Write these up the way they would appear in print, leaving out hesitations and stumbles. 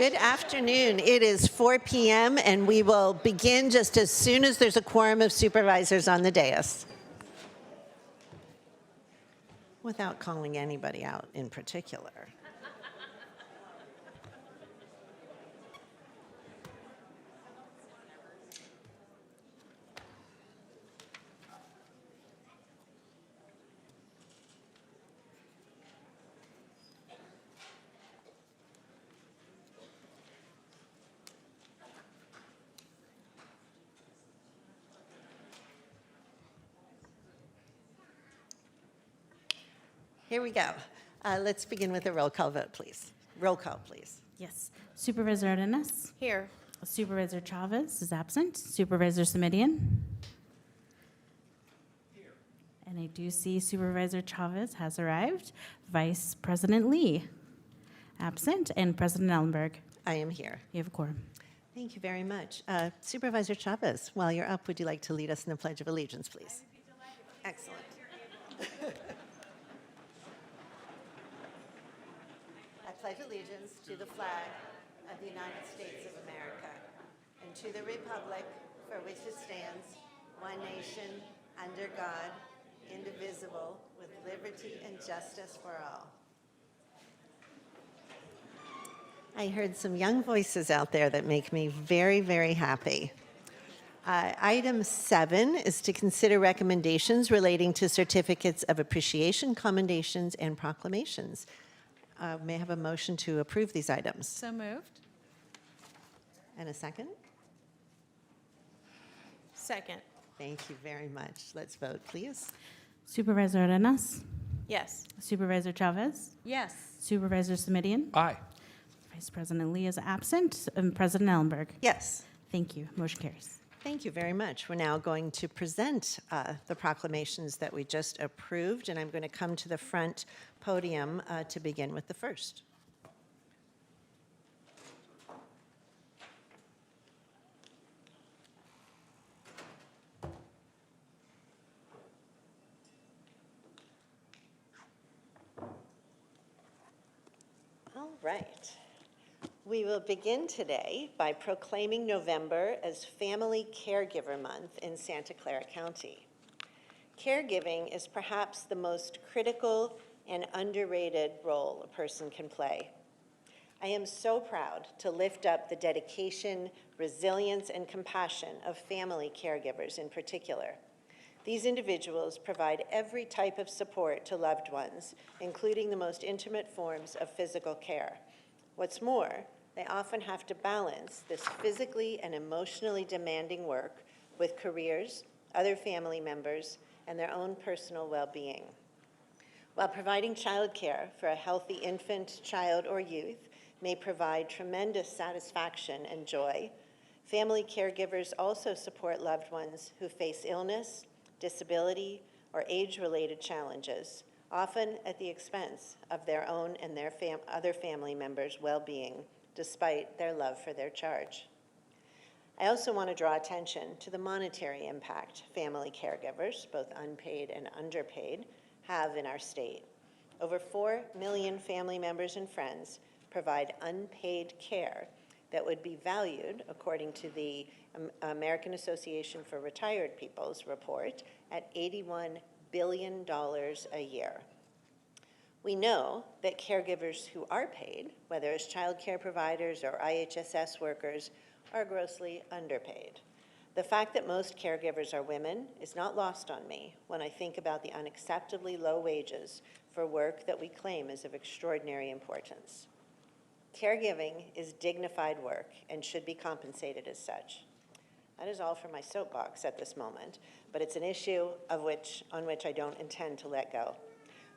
Good afternoon. It is 4 p.m. and we will begin just as soon as there's a quorum of supervisors on the dais. Without calling anybody out in particular. Here we go. Let's begin with a roll call vote, please. Roll call, please. Yes. Supervisor Arenas? Here. Supervisor Chavez is absent. Supervisor Simidian? Here. And I do see Supervisor Chavez has arrived. Vice President Lee, absent. And President Ellenberg. I am here. You have a quorum. Thank you very much. Supervisor Chavez, while you're up, would you like to lead us in the Pledge of Allegiance, please? Excellent. I pledge allegiance to the flag of the United States of America and to the republic for which it stands, one nation, under God, indivisible, with liberty and justice for all. I heard some young voices out there that make me very, very happy. Item 7 is to consider recommendations relating to certificates of appreciation, commendations, and proclamations. May I have a motion to approve these items? So moved. And a second? Second. Thank you very much. Let's vote, please. Supervisor Arenas? Yes. Supervisor Chavez? Yes. Supervisor Simidian? Aye. Vice President Lee is absent. And President Ellenberg? Yes. Thank you. Motion carries. Thank you very much. We're now going to present the proclamations that we just approved, and I'm going to come to the front podium to begin with the first. All right. We will begin today by proclaiming November as Family Caregiver Month in Santa Clara County. Caregiving is perhaps the most critical and underrated role a person can play. I am so proud to lift up the dedication, resilience, and compassion of family caregivers in particular. These individuals provide every type of support to loved ones, including the most intimate forms of physical care. What's more, they often have to balance this physically and emotionally demanding work with careers, other family members, and their own personal well-being. While providing childcare for a healthy infant, child, or youth may provide tremendous satisfaction and joy, family caregivers also support loved ones who face illness, disability, or age-related challenges, often at the expense of their own and their other family members' well-being, despite their love for their charge. I also want to draw attention to the monetary impact family caregivers, both unpaid and underpaid, have in our state. Over 4 million family members and friends provide unpaid care that would be valued, according to the American Association for Retired People's report, at $81 billion a year. We know that caregivers who are paid, whether as child care providers or IHSS workers, are grossly underpaid. The fact that most caregivers are women is not lost on me when I think about the unacceptably low wages for work that we claim is of extraordinary importance. Caregiving is dignified work and should be compensated as such. That is all for my soapbox at this moment, but it's an issue on which I don't intend to let go.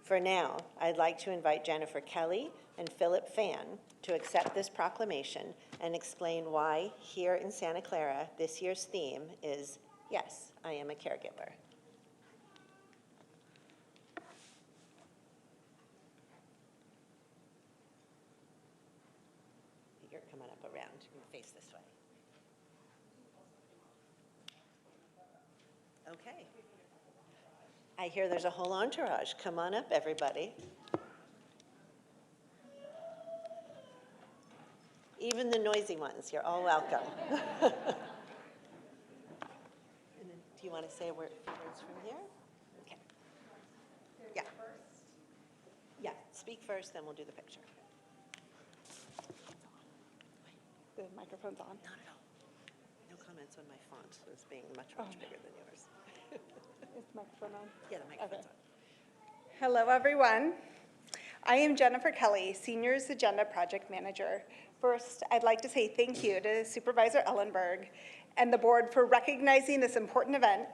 For now, I'd like to invite Jennifer Kelly and Philip Fan to accept this proclamation and explain why here in Santa Clara this year's theme is, Yes, I am a caregiver. You're coming up around. You can face this way. Okay. I hear there's a whole entourage. Come on up, everybody. even the noisy ones, you're all welcome. And then, do you want to say words from here? Okay. Yeah. Yeah, speak first, then we'll do the picture. The microphone's on. Not at all. No comments on my font as being much bigger than yours. Is the microphone on? Yeah, the microphone's Okay. Hello, everyone. I am Jennifer Kelly, Seniors Agenda Project Manager. First, I'd like to say thank you to Supervisor Ellenberg and the board for recognizing this important event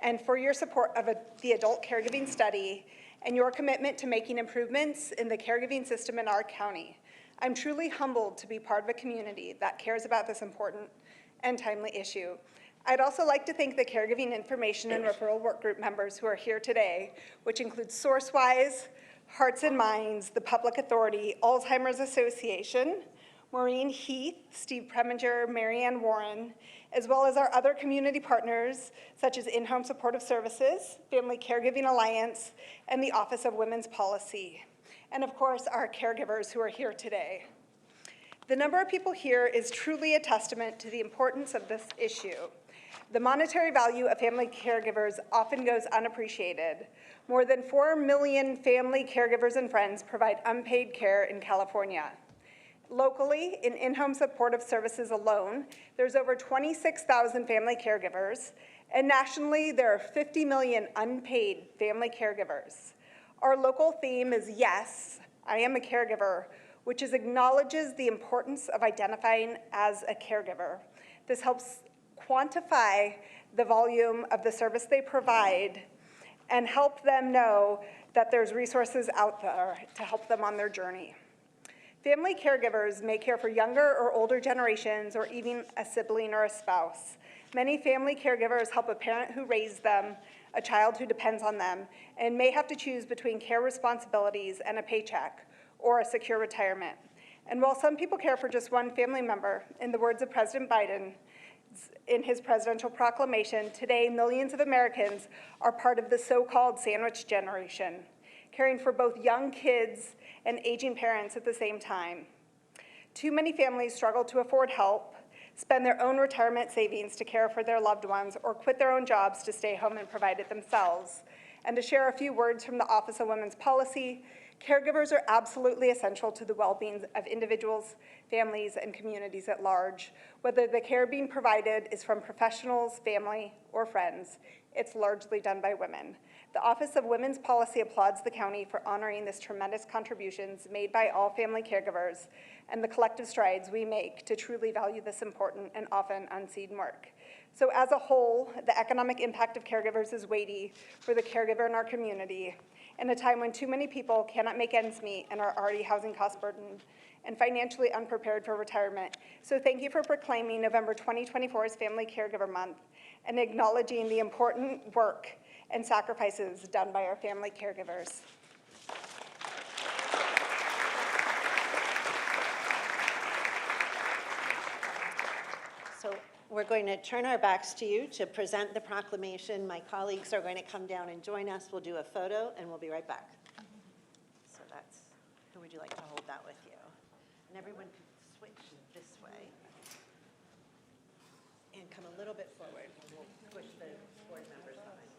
and for your support of the adult caregiving study and your commitment to making improvements in the caregiving system in our county. I'm truly humbled to be part of a community that cares about this important and timely issue. I'd also like to thank the Caregiving Information and Referral Work Group members who are here today, which includes SourceWise, Hearts and Minds, the Public Authority, Alzheimer's Association, Maureen Heath, Steve Preminger, Marianne Warren, as well as our other community partners, such as In-Home Supportive Services, Family Caregiving Alliance, and the Office of Women's Policy. And of course, our caregivers who are here today. The number of people here is truly a testament to the importance of this issue. The monetary value of family caregivers often goes unappreciated. More than 4 million family caregivers and friends provide unpaid care in California. Locally, in In-Home Supportive Services alone, there's over 26,000 family caregivers, and nationally, there are 50 million unpaid family caregivers. Our local theme is Yes, I Am a Caregiver, which acknowledges the importance of identifying as a caregiver. This helps quantify the volume of the service they provide and help them know that there's resources out there to help them on their journey. Family caregivers may care for younger or older generations or even a sibling or a spouse. Many family caregivers help a parent who raised them, a child who depends on them, and may have to choose between care responsibilities and a paycheck or a secure retirement. And while some people care for just one family member, in the words of President Biden, in his presidential proclamation, today millions of Americans are part of the so-called sandwich generation, caring for both young kids and aging parents at the same time. Too many families struggle to afford help, spend their own retirement savings to care for their loved ones, or quit their own jobs to stay home and provide it themselves. And to share a few words from the Office of Women's Policy, caregivers are absolutely essential to the well-being of individuals, families, and communities at large. Whether the care being provided is from professionals, family, or friends, it's largely done by women. The Office of Women's Policy applauds the county for honoring this tremendous contributions made by all family caregivers and the collective strides we make to truly value this important and often unseen work. So as a whole, the economic impact of caregivers is weighty for the caregiver in our community in a time when too many people cannot make ends meet and are already housing cost burdened and financially unprepared for retirement. So thank you for proclaiming November 2024 as Family Caregiver Month and acknowledging the important work and sacrifices done by our family caregivers. So we're going to turn our backs to you to present the proclamation. My colleagues are going to come down and join us. We'll do a photo, and we'll be right back. So that's, who would you like to hold that with you? And everyone can switch this way and come a little bit forward. We'll push the board members behind.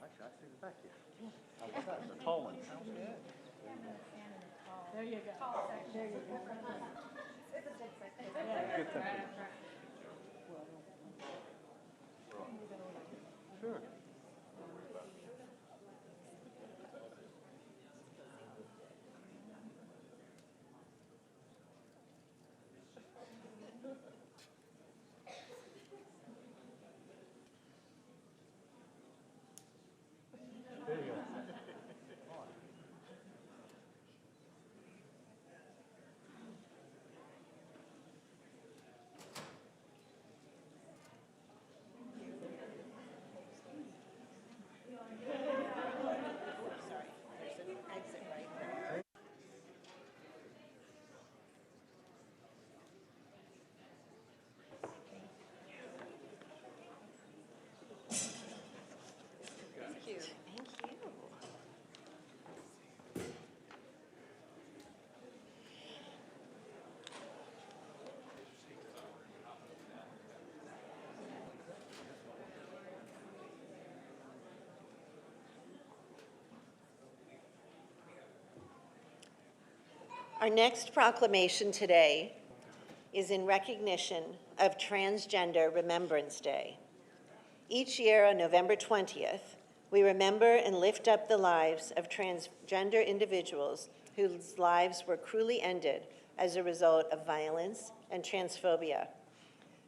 Actually, I see the back here. How about that? The tall one. Sounds good. There you go. There you go. Good thinking. Sure. There you go. Our next proclamation today is in recognition of Transgender Remembrance Day. Each year on November 20th, we remember and lift up the lives of transgender individuals whose lives were cruelly ended as a result of violence and transphobia.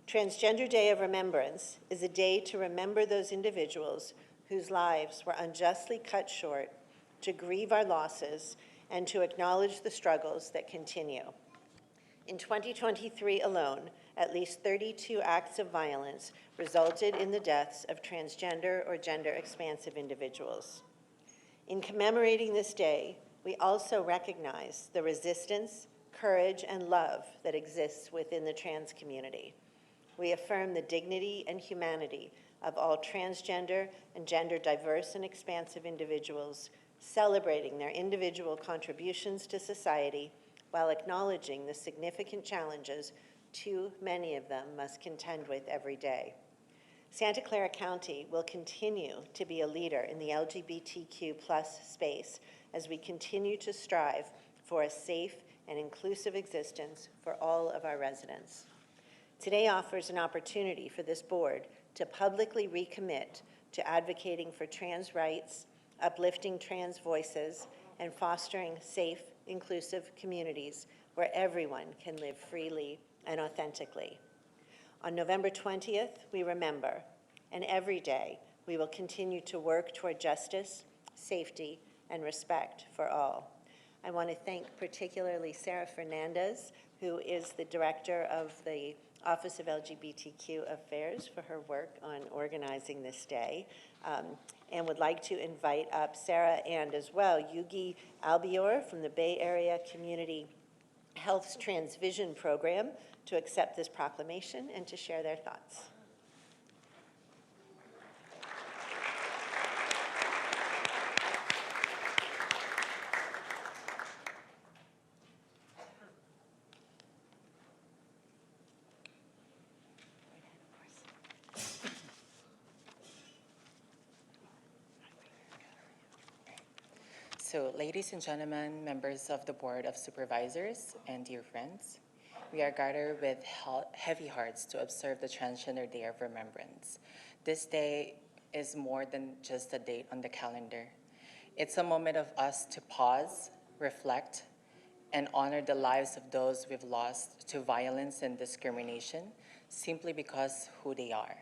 Transgender Day of Remembrance is a day to remember those individuals whose lives were unjustly cut short, to grieve our losses, and to acknowledge the struggles that continue. In 2023 alone, at least 32 acts of violence resulted in the deaths of transgender or gender-expansive individuals. In commemorating this day, we also recognize the resistance, courage, and love that exists within the trans community. We affirm the dignity and humanity of all transgender and gender diverse and expansive individuals, celebrating their individual contributions to society while acknowledging the significant challenges too many of them must contend with every day. Santa Clara County will continue to be a leader in the LGBTQ+ space as we continue to strive for a safe and inclusive existence for all of our residents. Today offers an opportunity for this board to publicly recommit to advocating for trans rights, uplifting trans voices, and fostering safe, inclusive communities where everyone can live freely and authentically. On November 20th, we remember, and every day we will continue to work toward justice, safety, and respect for all. I want to thank particularly Sarah Fernandez, who is the director of the Office of LGBTQ Affairs, for her work on organizing this day, and would like to invite up Sarah and as well Yugi Albior from the Bay Area Community Health's Transvision Program to accept this proclamation and to share their thoughts. So, ladies and gentlemen, members of the Board of Supervisors, and dear friends, we are gathered with heavy hearts to observe the Transgender Day of Remembrance. This day is more than just a date on the calendar. It's a moment of us to pause, reflect, and honor the lives of those we've lost to violence and discrimination simply because who they are.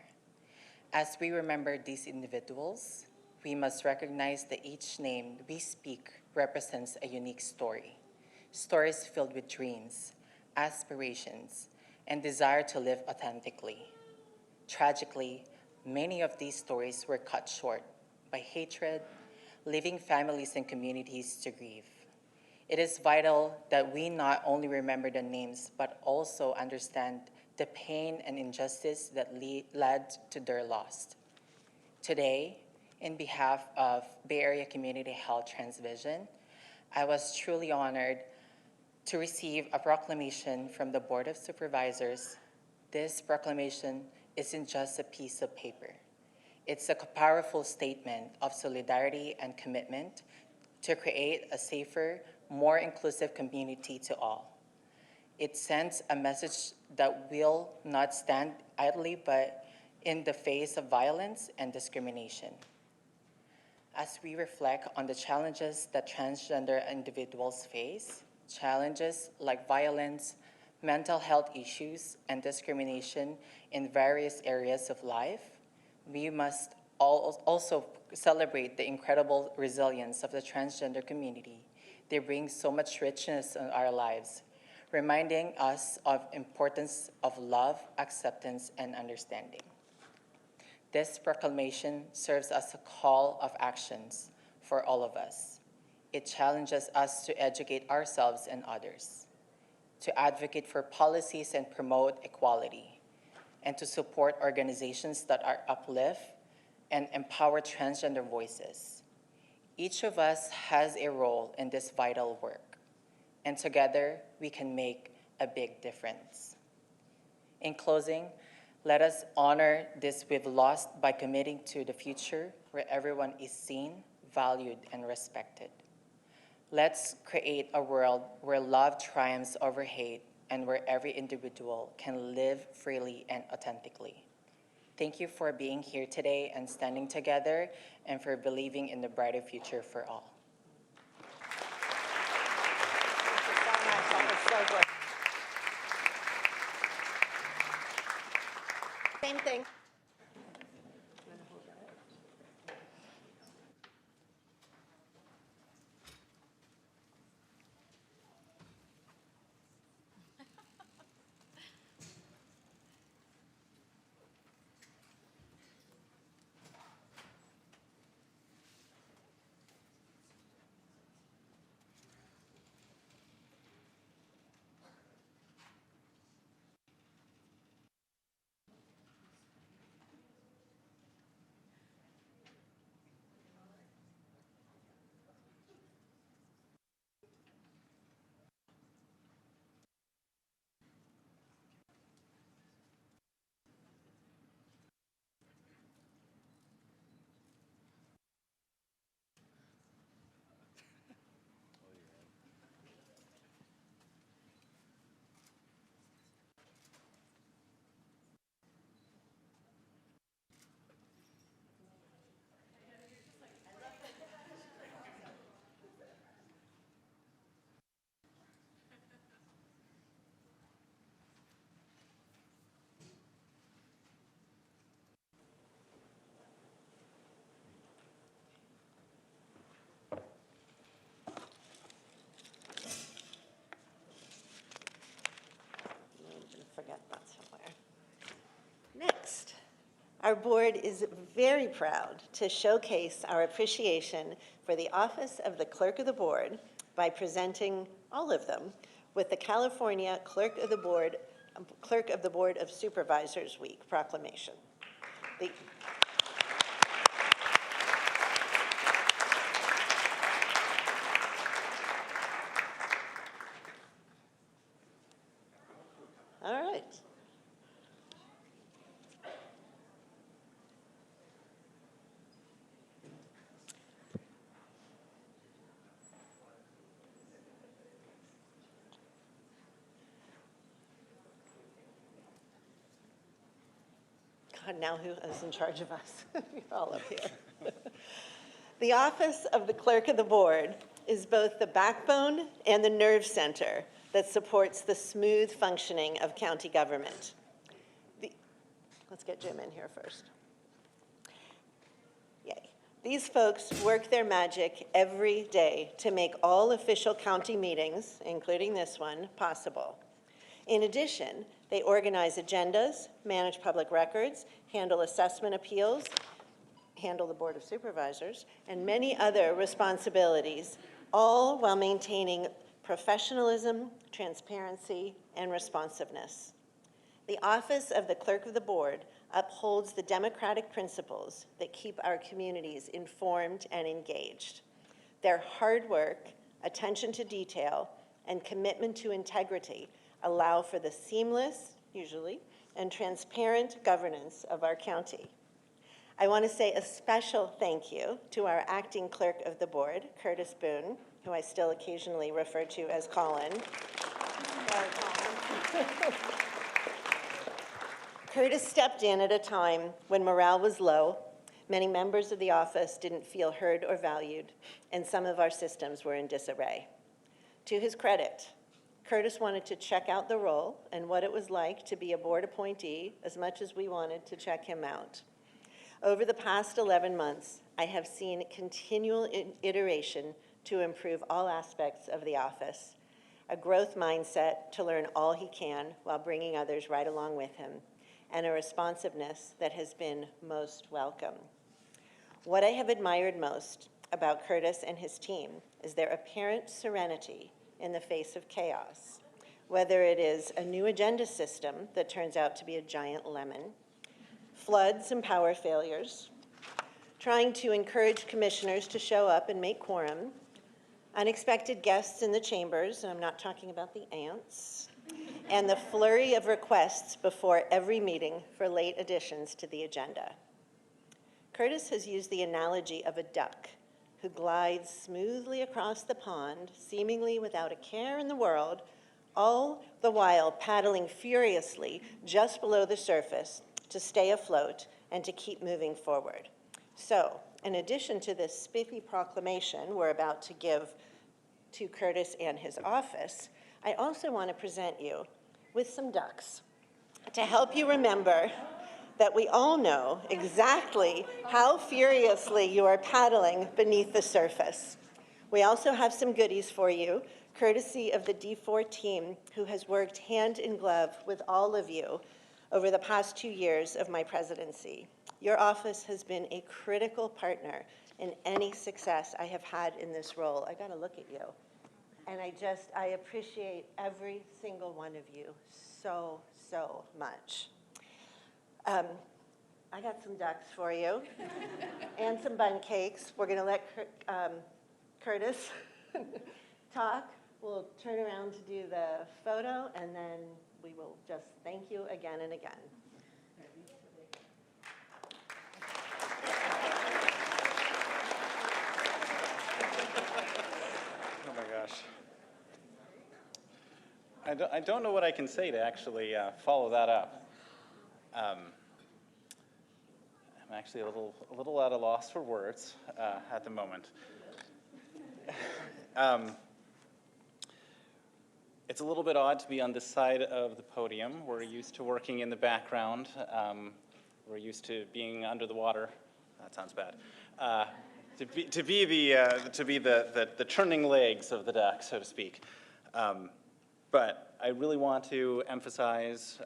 As we remember these individuals, we must recognize that each name we speak represents a unique story. Stories filled with dreams, aspirations, and desire to live authentically. Tragically, many of these stories were cut short by hatred, leaving families and communities to grieve. It is vital that we not only remember the names, but also understand the pain and injustice that led to their loss. Today, in behalf of Bay Area Community Health Transvision, I was truly honored to receive a proclamation from the Board of Supervisors. This proclamation isn't just a piece of paper. It's a powerful statement of solidarity and commitment to create a safer, more inclusive community to all. It sends a message that will not stand idly, but in the face of violence and discrimination. As we reflect on the challenges that transgender individuals face, challenges like violence, mental health issues, and discrimination in various areas of life, we must also celebrate the incredible resilience of the transgender community. They bring so much richness in our lives, reminding us of the importance of love, acceptance, and understanding. This proclamation serves as a call of actions for all of us. It challenges us to educate ourselves and others, to advocate for policies and promote equality, and to support organizations that uplift and empower transgender voices. Each of us has a role in this vital work, and together we can make a big difference. In closing, let us honor this we've lost by committing to the future where everyone is seen, valued, and respected. Let's create a world where love triumphs over hate and where every individual can live freely and authentically. Thank you for being here today and standing together, and for believing in the brighter future for all. Same thing. Forget that somewhere. Next, our board is very proud to showcase our appreciation for the office of the Clerk of the Board by presenting all of them with the California Clerk of the Board of Supervisors Week proclamation. All right. God, now who is in charge of us? You're all up here. The office of the Clerk of the Board is both the backbone and the nerve center that supports the smooth functioning of county government. Let's get Jim in here first. Yay. These folks work their magic every day to make all official county meetings, including this one, possible. In addition, they organize agendas, manage public records, handle assessment appeals, handle the Board of Supervisors, and many other responsibilities, all while maintaining professionalism, transparency, and responsiveness. The office of the Clerk of the Board upholds the democratic principles that keep our communities informed and engaged. Their hard work, attention to detail, and commitment to integrity allow for the seamless, usually, and transparent governance of our county. I want to say a special thank you to our acting Clerk of the Board, Curtis Boone, who I still occasionally refer to as Colin. Sorry, Colin. Curtis stepped in at a time when morale was low, many members of the office didn't feel heard or valued, and some of our systems were in disarray. To his credit, Curtis wanted to check out the role and what it was like to be a board appointee as much as we wanted to check him out. Over the past 11 months, I have seen continual iteration to improve all aspects of the office, a growth mindset to learn all he can while bringing others right along with him, and a responsiveness that has been most welcome. What I have admired most about Curtis and his team is their apparent serenity in the face of chaos, whether it is a new agenda system that turns out to be a giant lemon, floods and power failures, trying to encourage commissioners to show up and make quorum, unexpected guests in the chambers, and I'm not talking about the ants, and the flurry of requests before every meeting for late additions to the agenda. Curtis has used the analogy of a duck who glides smoothly across the pond, seemingly without a care in the world, all the while paddling furiously just below the surface to stay afloat and to keep moving forward. So, in addition to this spiffy proclamation we're about to give to Curtis and his office, I also want to present you with some ducks to help you remember that we all know exactly how furiously you are paddling beneath the surface. We also have some goodies for you, courtesy of the D4 team, who has worked hand in glove with all of you over the past 2 years of my presidency. Your office has been a critical partner in any success I have had in this role. I gotta look at you. And I appreciate every single one of you so, so much. I got some ducks for you and some bun cakes. We're gonna let Curtis talk. We'll turn around to do the photo, and then we will just thank you again and again. Oh my gosh. I don't know what I can say to actually follow that up. I'm actually a little at a loss for words at the moment. It's a little bit odd to be on this side of the podium. We're used to working in the background. We're used to being under the water. That sounds bad. To be the churning legs of the duck, so to speak. But I really want to emphasize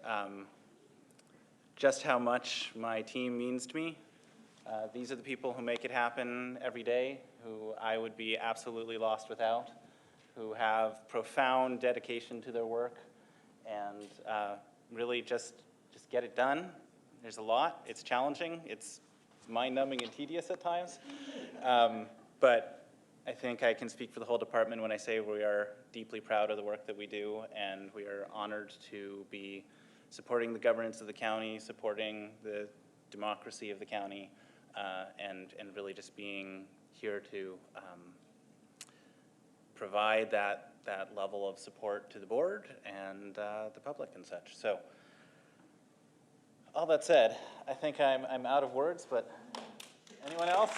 just how much my team means to me. These are the people who make it happen every day, who I would be absolutely lost without, who have profound dedication to their work, and really just get it done. There's a lot. It's challenging. It's mind-numbing and tedious at times. But I think I can speak for the whole department when I say we are deeply proud of the work that we do, and we are honored to be supporting the governance of the county, supporting the democracy of the county, and really just being here to provide that level of support to the board and the public and such. So, all that said, I think I'm out of words, but anyone else?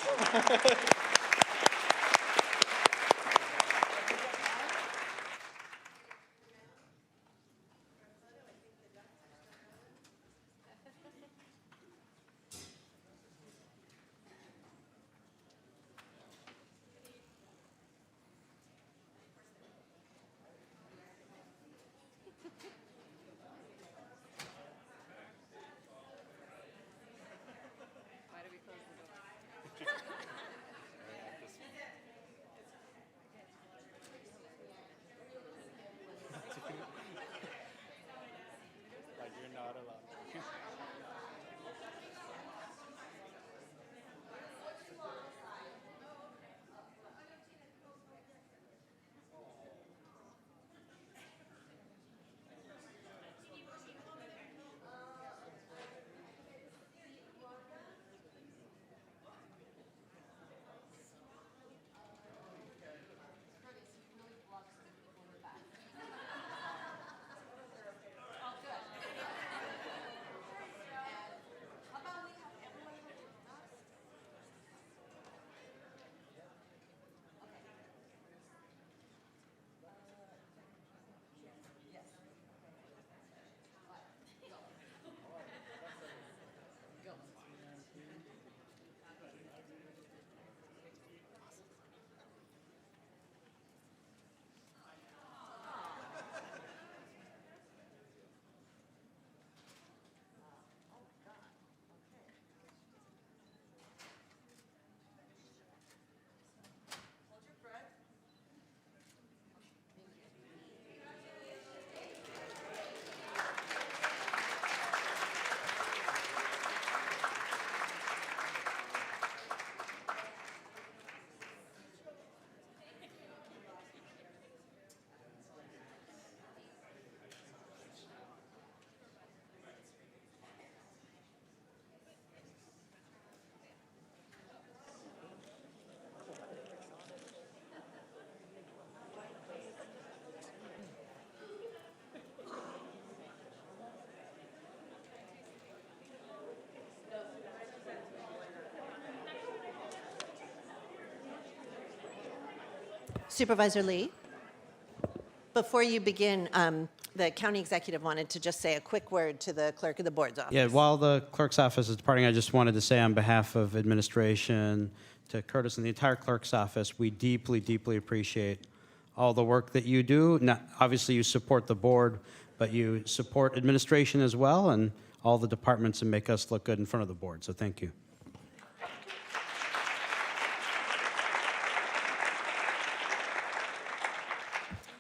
Supervisor Lee, before you begin, the county executive wanted to just say a quick word to the clerk of the board's office. Yeah, while the clerk's office is departing, I just wanted to say on behalf of administration, to Curtis and the entire clerk's office, we deeply, deeply appreciate all the work that you do. Not, obviously, you support the board, but you support administration as well and all the departments and make us look good in front of the board. So thank you.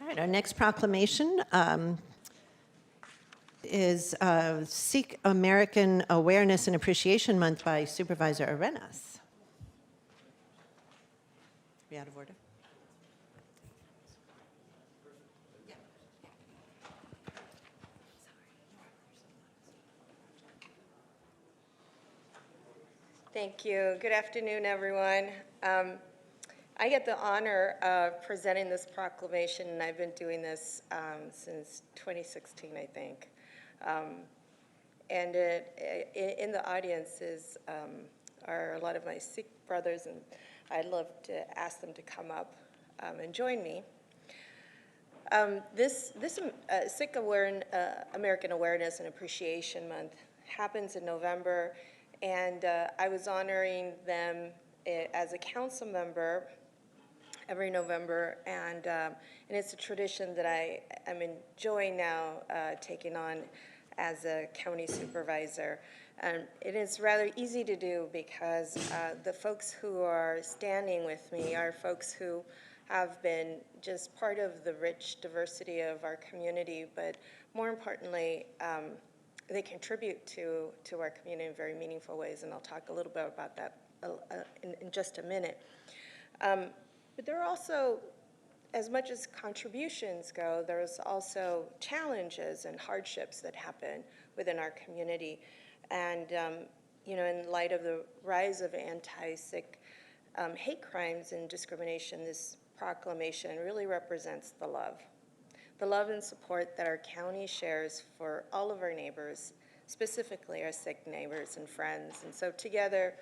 All right, our next proclamation is Sikh American Awareness and Appreciation Month by Supervisor Arenas. Are we out of order? Thank you. Good afternoon, everyone. I get the honor of presenting this proclamation, and I've been doing this since 2016, I think. And in the audience are a lot of my Sikh brothers, and I'd love to ask them to come up and join me. This Sikh American Awareness and Appreciation Month happens in November, and I was honoring them as a council member every November, and it's a tradition that I'm enjoying now taking on as a county supervisor. And it is rather easy to do because the folks who are standing with me are folks who have been just part of the rich diversity of our community, but more importantly, they contribute to our community in very meaningful ways, and I'll talk a little bit about that in just a minute. But there are also, as much as contributions go, there's also challenges and hardships that happen within our community. And, you know, in light of the rise of anti-Sikh hate crimes and discrimination, this proclamation really represents the love and support that our county shares for all of our neighbors, specifically our Sikh neighbors and friends. And so together,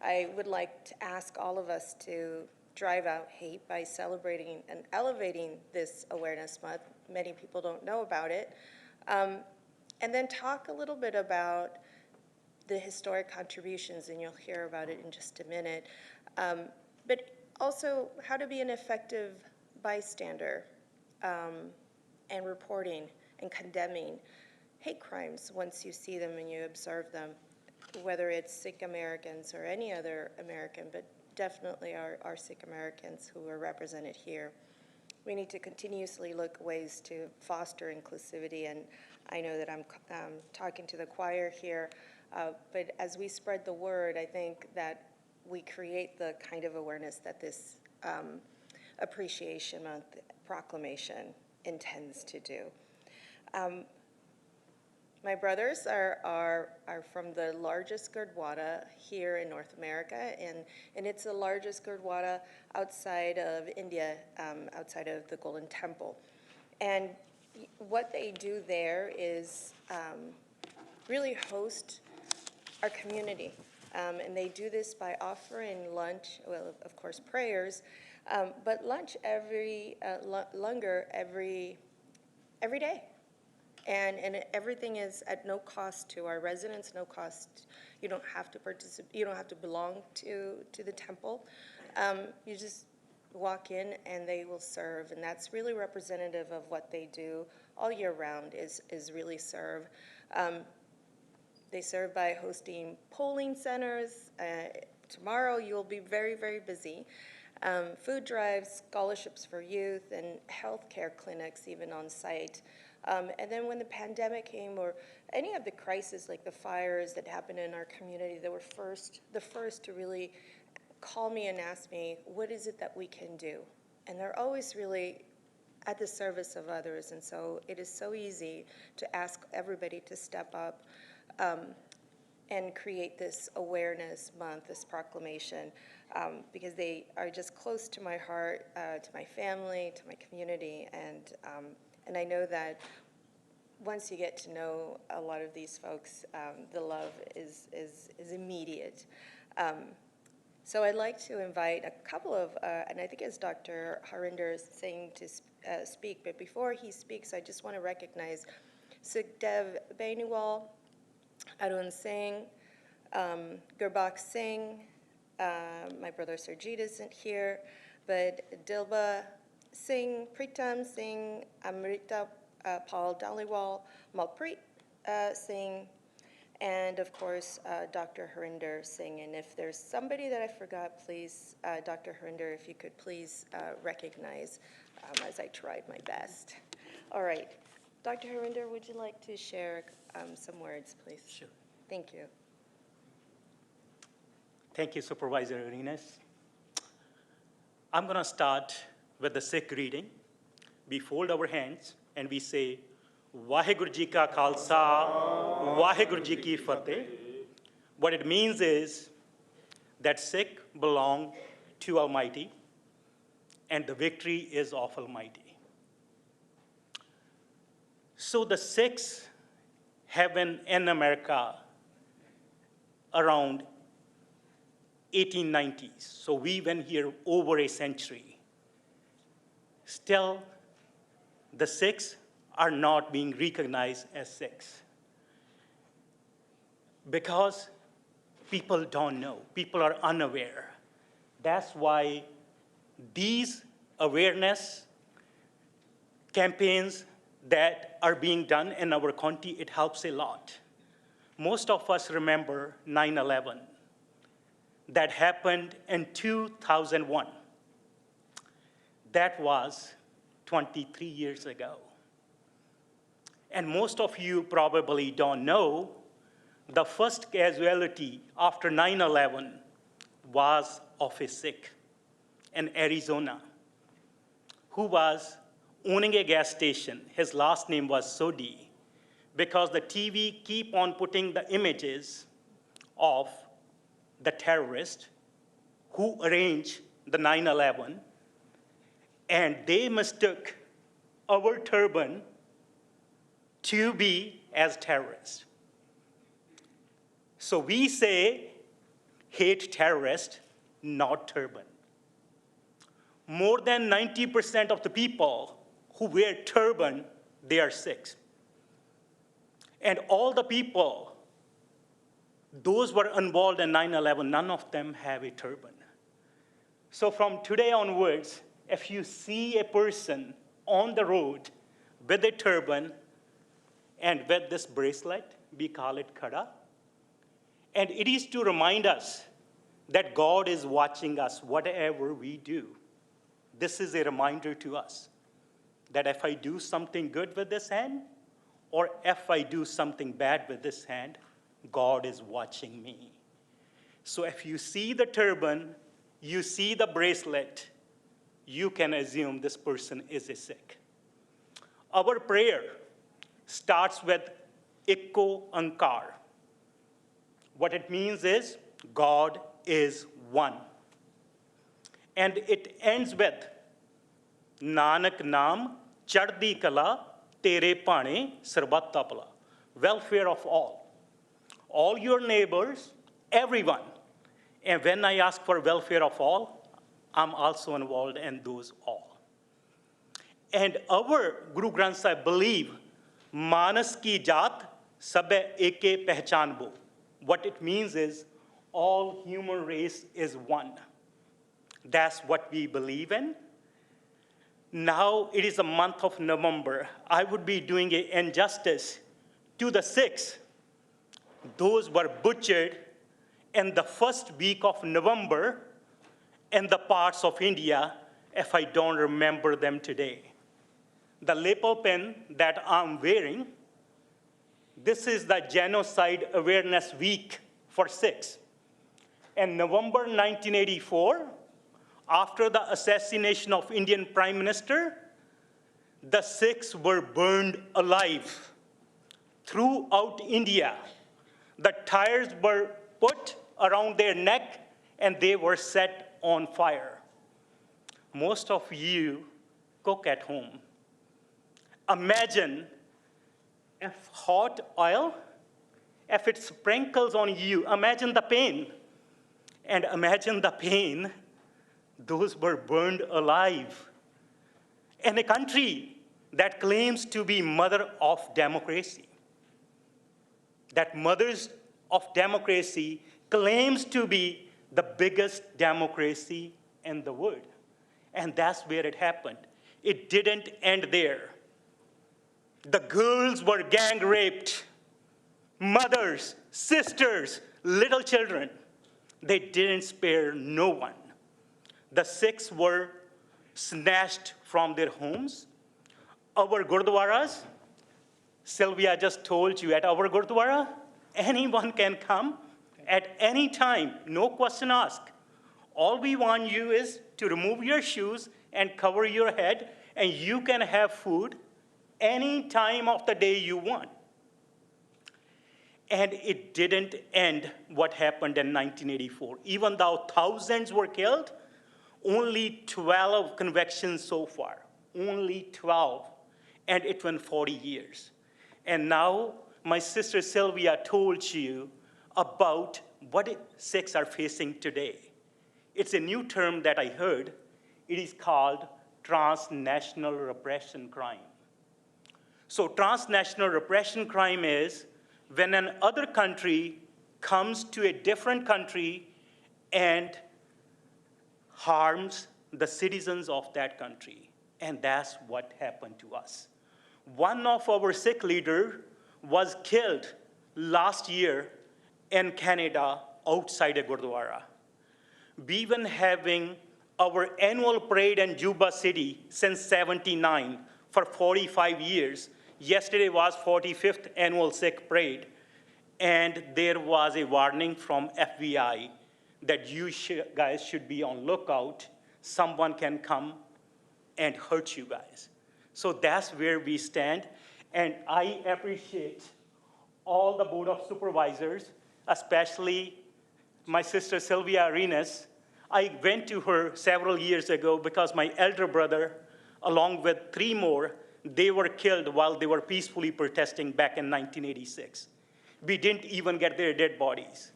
I would like to ask all of us to drive out hate by celebrating and elevating this awareness month. Many people don't know about it. And then talk a little bit about the historic contributions, and you'll hear about it in just a minute. But also how to be an effective bystander and reporting and condemning hate crimes once you see them and you observe them, whether it's Sikh Americans or any other American, but definitely our Sikh Americans who are represented here. We need to continuously look ways to foster inclusivity, and I know that I'm talking to the choir here, but as we spread the word, I think that we create the kind of awareness that this Appreciation Month proclamation intends to do. My brothers are from the largest Gurdwara here in North America, and it's the largest Gurdwara outside of India, outside of the Golden Temple. And what they do there is really host our community. And they do this by offering lunch, well, of course, prayers, but lunch langar every day. And everything is at no cost to our residents, no cost. You don't have to participate, you don't have to belong to the temple. You just walk in and they will serve, and that's really representative of what they do all year round is really serve. They serve by hosting polling centers. Tomorrow you'll be very, very busy. Food drives, scholarships for youth, and healthcare clinics even on site. And then when the pandemic came, or any of the crises like the fires that happened in our community, they were the first to really call me and ask me, what is it that we can do? And they're always really at the service of others, and so it is so easy to ask everybody to step up and create this awareness month, this proclamation, because they are just close to my heart, to my family, to my community, and I know that once you get to know a lot of these folks, the love is immediate. So I'd like to invite a couple of, and I think it's Dr. Harinder is saying to speak, but before he speaks, I just want to recognize Sukhdev Beniwal, Arun Singh, Gurbakh Singh, my brother Sarjeet isn't here, but Dilba Singh, Pritam Singh, Amrita Paul Dhaliwal, Malpreet Singh, and of course, Dr. Harinder Singh. And if there's somebody that I forgot, please, Dr. Harinder, if you could please recognize as I tried my best. All right. Dr. Harinder, would you like to share some words, please? Sure. Thank you. Thank you, Supervisor Arenas. I'm going to start with the Sikh reading. We fold our hands and we say, Vaheguru Ji Ka Khalsa, Vaheguru Ji Ki Fateh. What it means is that Sikh belong to Almighty, and the victory is of Almighty. So the Sikhs have been in America around 1890s. So we've been here over a century. Still, the Sikhs are not being recognized as Sikhs because people don't know, people are unaware. That's why these awareness campaigns that are being done in our county, it helps a lot. Most of us remember 9/11. That happened in 2001. That was 23 years ago. And most of you probably don't know, the first casualty after 9/11 was of a Sikh in Arizona who was owning a gas station. His last name was Sodhi, because the TV keep on putting the images of the terrorist who arranged the 9/11, and they mistook our turban to be as terrorists. So we say, hate terrorist, not turban. More than 90% of the people who wear turban, they are Sikhs. And all the people, those who were involved in 9/11, none of them have a turban. So from today onwards, if you see a person on the road with a turban and with this bracelet, we call it khada. And it is to remind us that God is watching us, whatever we do. This is a reminder to us that if I do something good with this hand, or if I do something bad with this hand, God is watching me. So if you see the turban, you see the bracelet, you can assume this person is a Sikh. Our prayer starts with Ikko Ankar. What it means is God is one. And it ends with Nanak Naam Chaddi Kala Tere Pane Sarbat Tapala. Welfare of all your neighbors, everyone. And when I ask for welfare of all, I'm also involved in those all. And our Guru Granth Sahib believe, Manas ki jaat sabhe eke pehchan bo. What it means is all human race is one. That's what we believe in. Now it is the month of November. I would be doing an injustice to the Sikhs. Those were butchered in the first week of November in the parts of India, if I don't remember them today. The lapel pin that I'm wearing, this is the Genocide Awareness Week for Sikhs. In November 1984, after the assassination of Indian Prime Minister, the Sikhs were burned alive throughout India. The tires were put around their neck and they were set on fire. Most of you cook at home. Imagine if hot oil, if it sprinkles on you, imagine the pain. And imagine the pain, those were burned alive. In a country that claims to be mother of democracy, that mothers of democracy claims to be the biggest democracy in the world. And that's where it happened. It didn't end there. The girls were gang raped, mothers, sisters, little children. They didn't spare no one. The Sikhs were snatched from their homes. Our gurdwaras, Sylvia just told you, at our gurdwara, anyone can come at any time, no question asked. All we want you is to remove your shoes and cover your head, and you can have food any time of the day you want. And it didn't end what happened in 1984. Even though thousands were killed, only 12 convictions so far, only 12, and it went 40 years. And now my sister Sylvia told you about what Sikhs are facing today. It's a new term that I heard. It is called transnational repression crime. So transnational repression crime is when an other country comes to a different country and harms the citizens of that country. And that's what happened to us. One of our Sikh leaders was killed last year in Canada outside a Gurdwara. We've been having our annual parade in Juba City since '79 for 45 years. Yesterday was 45th annual Sikh parade, and there was a warning from FBI that you guys should be on lookout. Someone can come and hurt you guys. So that's where we stand, and I appreciate all the Board of Supervisors, especially my sister Sylvia Arenas. I went to her several years ago because my elder brother, along with 3 more, they were killed while they were peacefully protesting back in 1986. We didn't even get their dead bodies.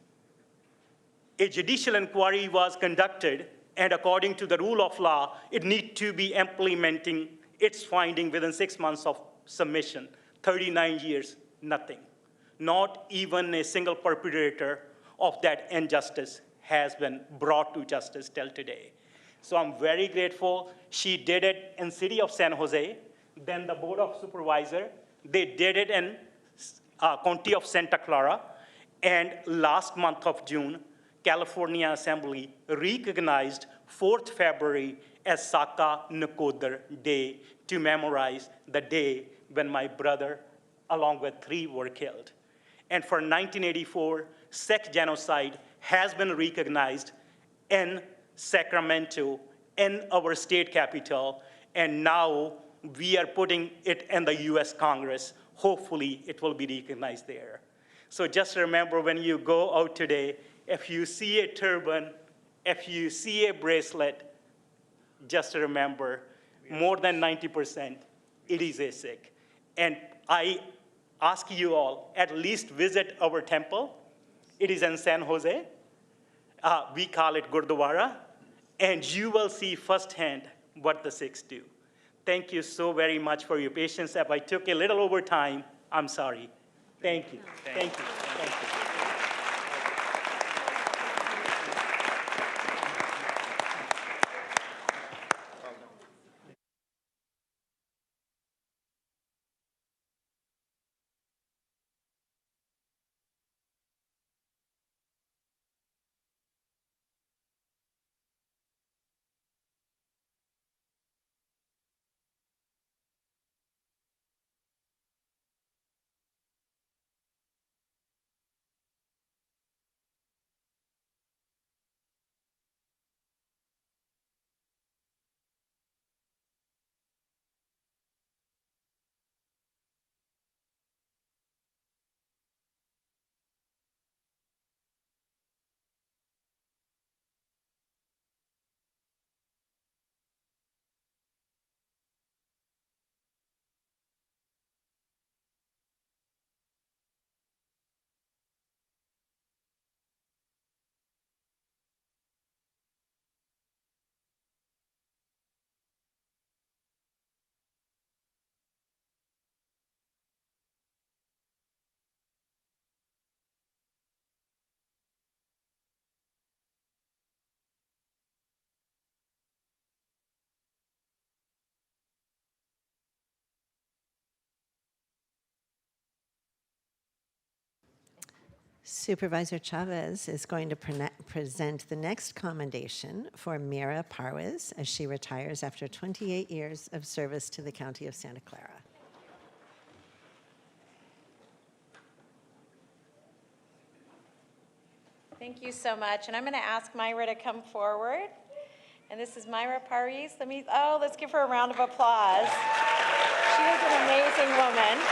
A judicial inquiry was conducted, and according to the rule of law, it needs to be implementing its finding within 6 months of submission. 39 years, nothing. Not even a single perpetrator of that injustice has been brought to justice till today. So I'm very grateful. She did it in city of San Jose. Then the Board of Supervisors, they did it in County of Santa Clara. And last month of June, California Assembly recognized 4th February as Saka Nakodar Day to memorize the day when my brother, along with 3, were killed. And for 1984, Sikh genocide has been recognized in Sacramento, in our state capital, and now we are putting it in the US Congress. Hopefully, it will be recognized there. So just remember when you go out today, if you see a turban, if you see a bracelet, just remember, more than 90%, it is a Sikh. And I ask you all, at least visit our temple. It is in San Jose. We call it Gurdwara. And you will see firsthand what the Sikhs do. Thank you so very much for your patience. If I took a little over time, I'm sorry. Thank you. Thank you. Thank you. Supervisor Chavez is going to present the next commendation for Mira Parwiz as she retires after 28 years of service to the County of Santa Clara. Thank you so much. And I'm going to ask Myra to come forward. And this is Mira Parwiz. Let's give her a round of applause. She is an amazing woman.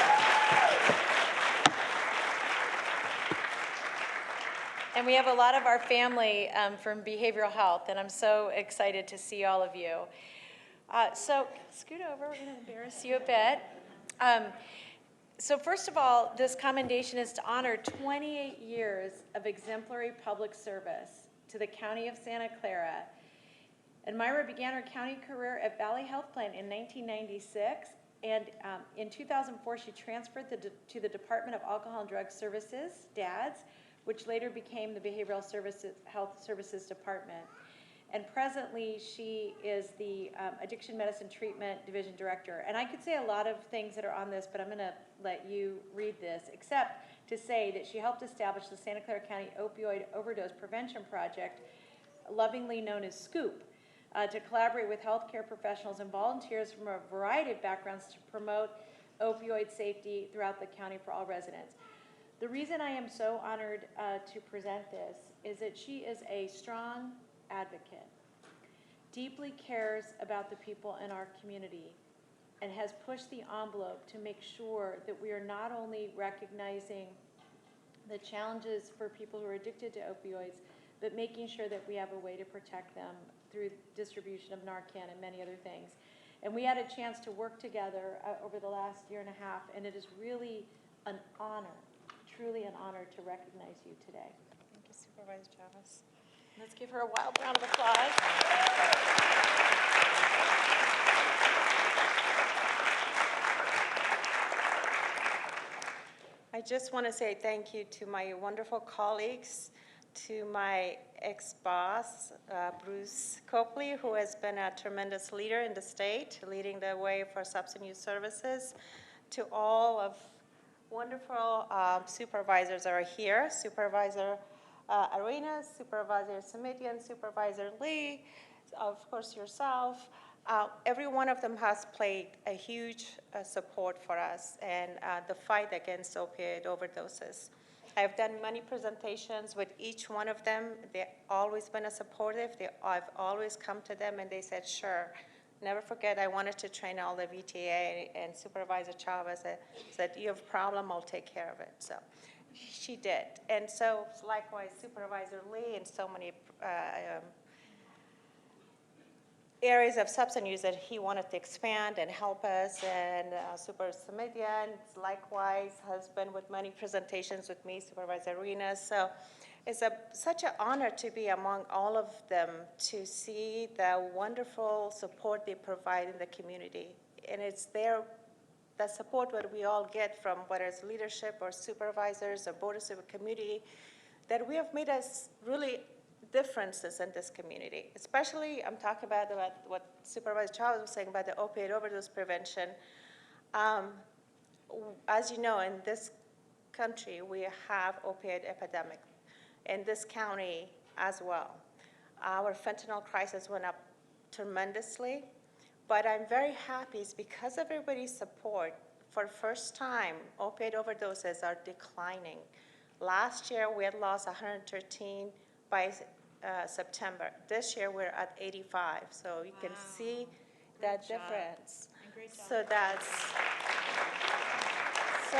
And we have a lot of our family from behavioral health, and I'm so excited to see all of you. So scoot over, we're going to embarrass you a bit. So first of all, this commendation is to honor 28 years of exemplary public service to the County of Santa Clara. And Myra began her county career at Valley Health Plan in 1996, and in 2004 she transferred to the Department of Alcohol and Drug Services, DADS, which later became the Behavioral Health Services Department. And presently, she is the Addiction Medicine Treatment Division Director. And I could say a lot of things that are on this, but I'm going to let you read this, except to say that she helped establish the Santa Clara County Opioid Overdose Prevention Project, lovingly known as SCOOP, to collaborate with healthcare professionals and volunteers from a variety of backgrounds to promote opioid safety throughout the county for all residents. The reason I am so honored to present this is that she is a strong advocate, deeply cares about the people in our community, and has pushed the envelope to make sure that we are not only recognizing the challenges for people who are addicted to opioids, but making sure that we have a way to protect them through distribution of Narcan and many other things. And we had a chance to work together over the last year and a half, and it is really an honor, truly an honor to recognize you today. Thank you, Supervisor Chavez. Let's give her a wild round of applause. I just want to say thank you to my wonderful colleagues, to my ex-boss, Bruce Copley, who has been a tremendous leader in the state, leading the way for substance use services, to all of wonderful supervisors that are here, Supervisor Arenas, Supervisor Simidian, Supervisor Lee, of course yourself. Every one of them has played a huge support for us and the fight against opioid overdoses. I've done many presentations with each one of them. They've always been supportive. I've always come to them and they said, sure. Never forget, I wanted to train all the VTA, and Supervisor Chavez said, you have a problem, I'll take care of it. So she did. And so likewise, Supervisor Lee and so many areas of substance use that he wanted to expand and help us, and Supervisor Simidian likewise has been with many presentations with me, Supervisor Arenas. So it's such an honor to be among all of them, to see the wonderful support they provide in the community. And it's the support that we all get from whether it's leadership or supervisors or board of civic community, that we have made us really differences in this community. Especially, I'm talking about what Supervisor Chavez was saying about the opioid overdose prevention. As you know, in this country, we have opioid epidemic. In this county as well. Our fentanyl crisis went up tremendously, but I'm very happy it's because of everybody's support. For the first time, opioid overdoses are declining. Last year, we had lost 113 by September. This year, we're at 85, so you can see that difference. So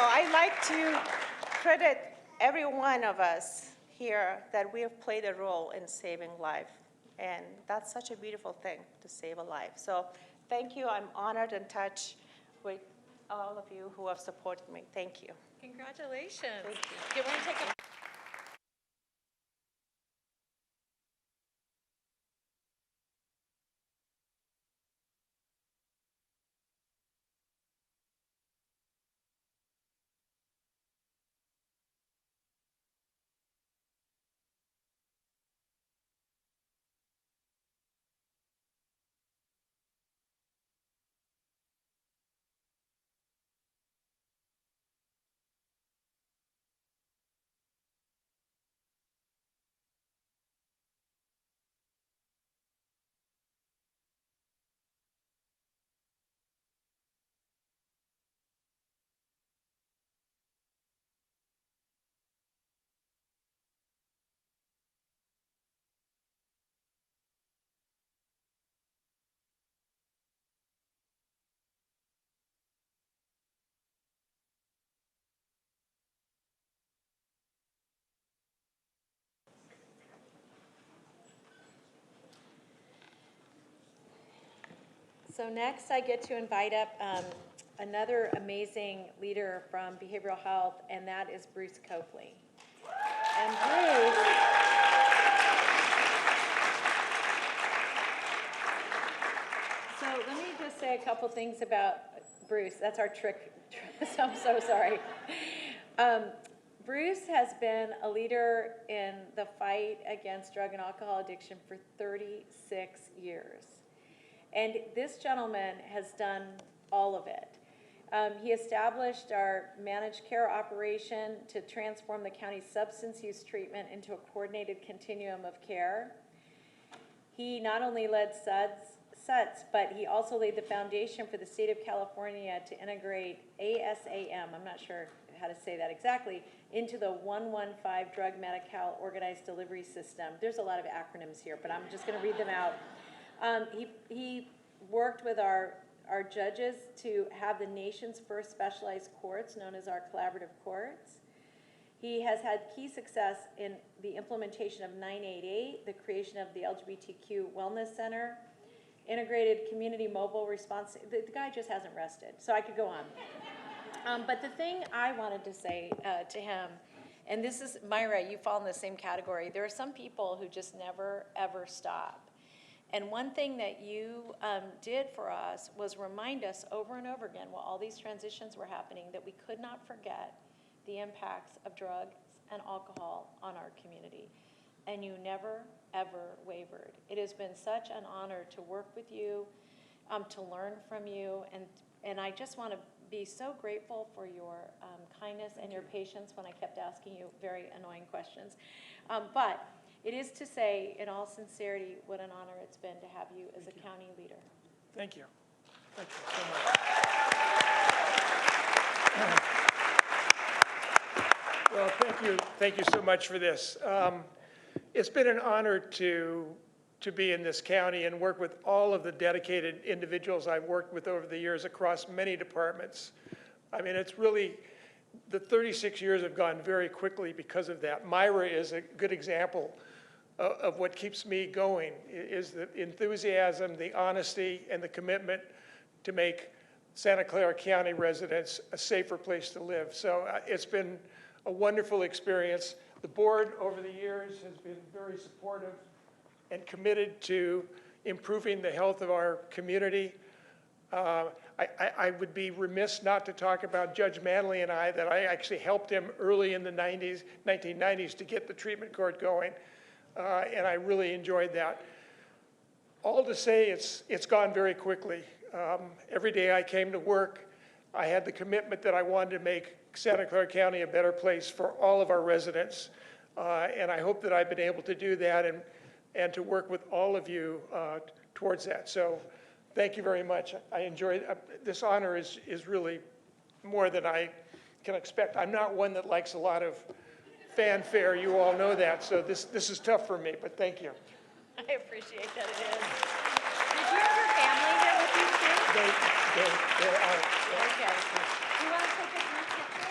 I like to credit every one of us here that we have played a role in saving life. And that's such a beautiful thing, to save a life. So thank you. I'm honored and touched with all of you who have supported me. Thank you. Congratulations. Thank you. Do you want to take a So next, I get to invite up another amazing leader from behavioral health, and that is Bruce Copley. And Bruce, so let me just say a couple things about Bruce. That's our trick, so I'm so sorry. Bruce has been a leader in the fight against drug and alcohol addiction for 36 years. And this gentleman has done all of it. He established our managed care operation to transform the county's substance use treatment into a coordinated continuum of care. He not only led SUTS, but he also laid the foundation for the state of California to integrate ASAM, I'm not sure how to say that exactly, into the 115 Drug Medi-Cal Organized Delivery System. There's a lot of acronyms here, but I'm just going to read them out. He worked with our judges to have the nation's first specialized courts, known as our collaborative courts. He has had key success in the implementation of 988, the creation of the LGBTQ Wellness Center, integrated community mobile response. The guy just hasn't rested, so I could go on. But the thing I wanted to say to him, and this is, Mira, you fall in the same category. There are some people who just never, ever stop. And one thing that you did for us was remind us over and over again while all these transitions were happening that we could not forget the impacts of drugs and alcohol on our community. And you never, ever wavered. It has been such an honor to work with you, to learn from you, and I just want to be so grateful for your kindness and your patience when I kept asking you very annoying questions. But it is to say, in all sincerity, what an honor it's been to have you as a county leader. Thank you. Thank you so much. Well, thank you so much for this. It's been an honor to be in this county and work with all of the dedicated individuals I've worked with over the years across many departments. I mean, it's really, the 36 years have gone very quickly because of that. Mira is a good example of what keeps me going, is the enthusiasm, the honesty, and the commitment to make Santa Clara County residents a safer place to live. So it's been a wonderful experience. The board over the years has been very supportive and committed to improving the health of our community. I would be remiss not to talk about Judge Manley and I, that I actually helped him early in the 1990s to get the treatment court going, and I really enjoyed that. All to say, it's gone very quickly. Every day I came to work, I had the commitment that I wanted to make Santa Clara County a better place for all of our residents, and I hope that I've been able to do that and to work with all of you towards that. So thank you very much. I enjoyed this honor is really more than I can expect. I'm not one that likes a lot of fanfare. You all know that. So this is tough for me, but thank you. I appreciate that it is. Did you have your family here with you too? They are. Okay. Do you want to take a group picture?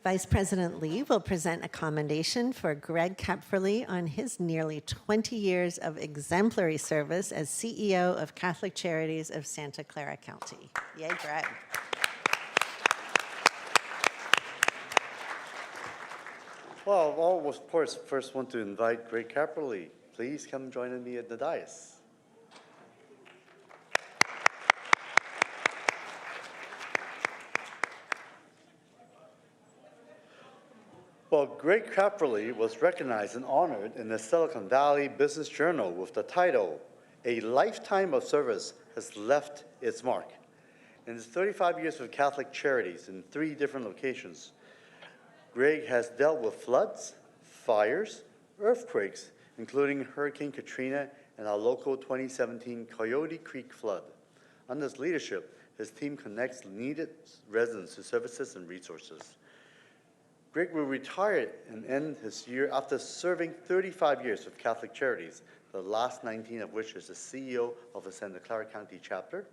Vice President Lee will present a commendation for Greg Kepferle on his nearly 20 years of exemplary service as CEO of Catholic Charities of Santa Clara County. Yay, Greg. Well, I of course first want to invite Greg Kepferle. Please come join me at the dais. Well, Greg Kepferle was recognized and honored in the Silicon Valley Business Journal with the title, "A Lifetime of Service Has Left Its Mark." In his 35 years with Catholic Charities in 3 different locations, Greg has dealt with floods, fires, earthquakes, including Hurricane Katrina and our local 2017 Coyote Creek flood. Under his leadership, his team connects needed residents to services and resources. Greg will retire and end his year after serving 35 years with Catholic Charities, the last 19 of which as the CEO of the Santa Clara County chapter.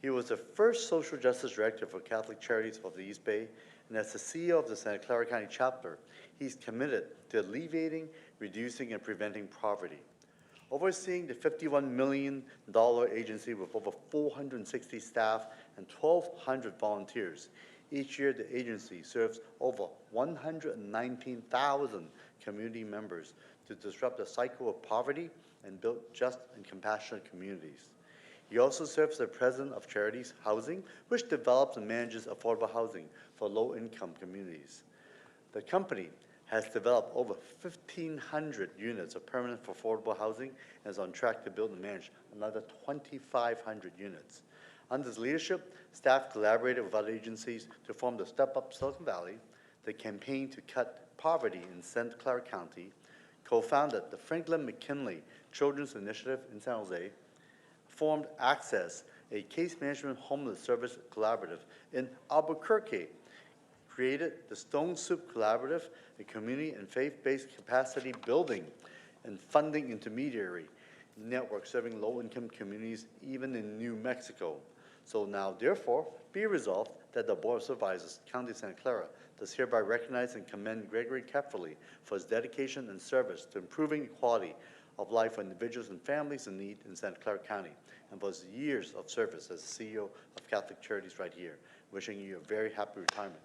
He was the first social justice director for Catholic Charities of the East Bay, and as the CEO of the Santa Clara County chapter, he's committed to alleviating, reducing, and preventing poverty. Overseeing the $51 million agency with over 460 staff and 1,200 volunteers, each year, the agency serves over 119,000 community members to disrupt the cycle of poverty and build just and compassionate communities. He also serves as president of Charities Housing, which develops and manages affordable housing for low-income communities. The company has developed over 1,500 units of permanent affordable housing and is on track to build and manage another 2,500 units. Under his leadership, staff collaborated with other agencies to form the Step Up Silicon Valley, the Campaign to Cut Poverty in Santa Clara County, co-founded the Franklin McKinley Children's Initiative in San Jose, formed Access, a case management homeless service collaborative in Albuquerque, created the Stone Soup Collaborative, a community and faith-based capacity building and funding intermediary network serving low-income communities even in New Mexico. So now, therefore, be resolved that the Board of Supervisors, County of Santa Clara, does hereby recognize and commend Gregory Kepferle for his dedication and service to improving equality of life for individuals and families in need in Santa Clara County, and for his years of service as CEO of Catholic Charities right here. Wishing you a very happy retirement.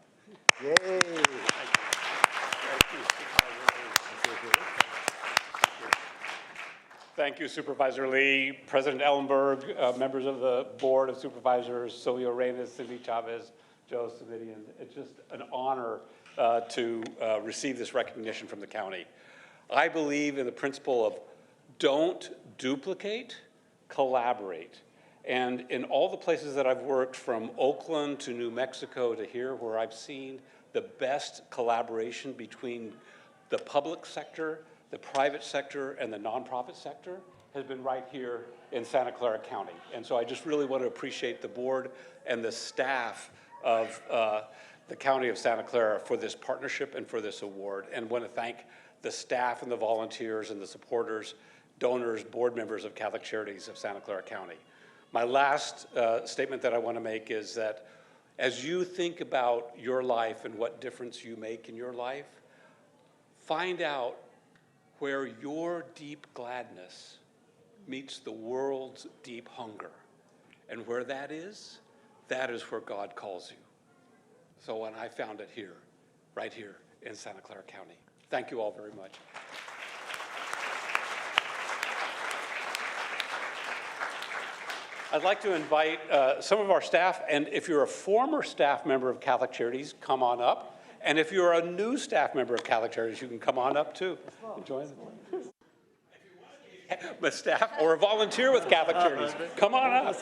Yay! Thank you. Thank you, Supervisor Lee, President Ellenberg, members of the Board of Supervisors, Silvio Reyes, Cindy Chavez, Joe Savidian. It's just an honor to receive this recognition from the county. I believe in the principle of don't duplicate, collaborate. And in all the places that I've worked, from Oakland to New Mexico to here, where I've seen the best collaboration between the public sector, the private sector, and the nonprofit sector, has been right here in Santa Clara County. And so I just really want to appreciate the board and the staff of the County of Santa Clara for this partnership and for this award, and want to thank the staff and the volunteers and the supporters, donors, board members of Catholic Charities of Santa Clara County. My last statement that I want to make is that as you think about your life and what difference you make in your life, find out where your deep gladness meets the world's deep hunger. And where that is where God calls you. So when I found it here, right here in Santa Clara County. Thank you all very much. I'd like to invite some of our staff, and if you're a former staff member of Catholic Charities, come on up. And if you're a new staff member of Catholic Charities, you can come on up too. Join them. But staff or a volunteer with Catholic Charities, come on up.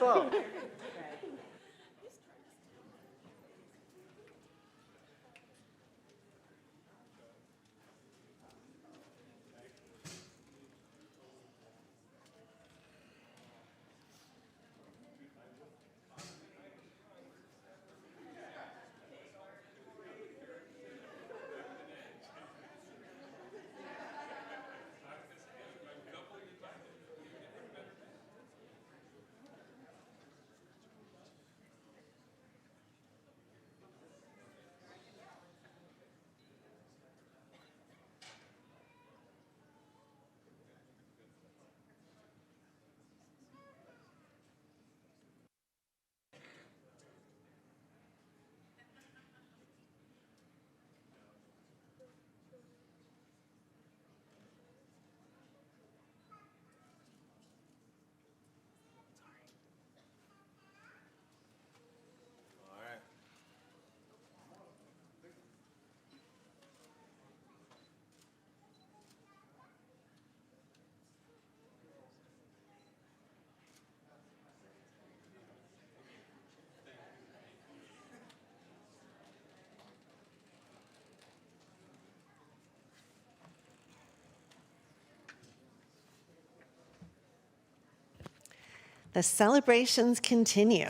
The celebrations continue.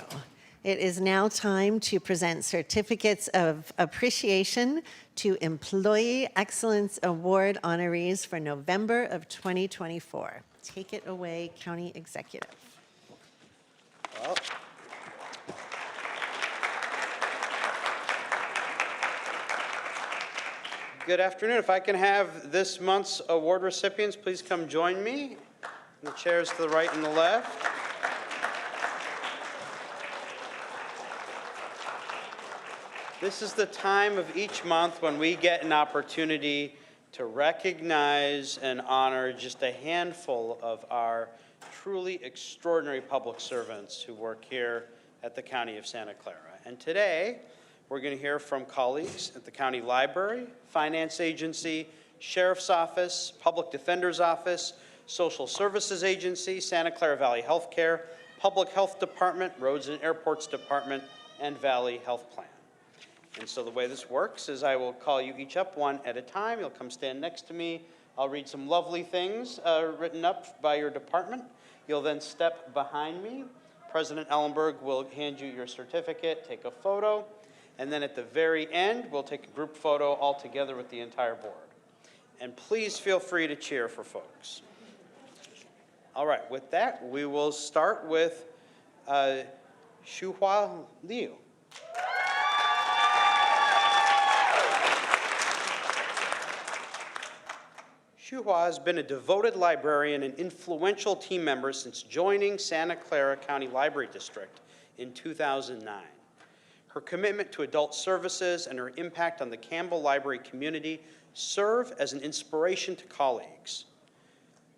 It is now time to present certificates of appreciation to Employee Excellence Award honorees for November of 2024. Take it away, County Executive. Well, good afternoon. If I can have this month's award recipients, please come join me. The chairs to the right and the left. This is the time of each month when we get an opportunity to recognize and honor just a handful of our truly extraordinary public servants who work here at the County of Santa Clara. And today, we're going to hear from colleagues at the County Library, Finance Agency, Sheriff's Office, Public Defender's Office, Social Services Agency, Santa Clara Valley Healthcare, Public Health Department, Roads and Airports Department, and Valley Health Plan. And so the way this works is I will call you each up one at a time. You'll come stand next to me. I'll read some lovely things written up by your department. You'll then step behind me. President Ellenberg will hand you your certificate, take a photo, and then at the very end, we'll take a group photo all together with the entire board. And please feel free to cheer for folks. All right, with that, we will start with Shuhua Liu. Shuhua has been a devoted librarian and influential team member since joining Santa Clara County Library District in 2009. Her commitment to adult services and her impact on the Campbell Library community serve as an inspiration to colleagues.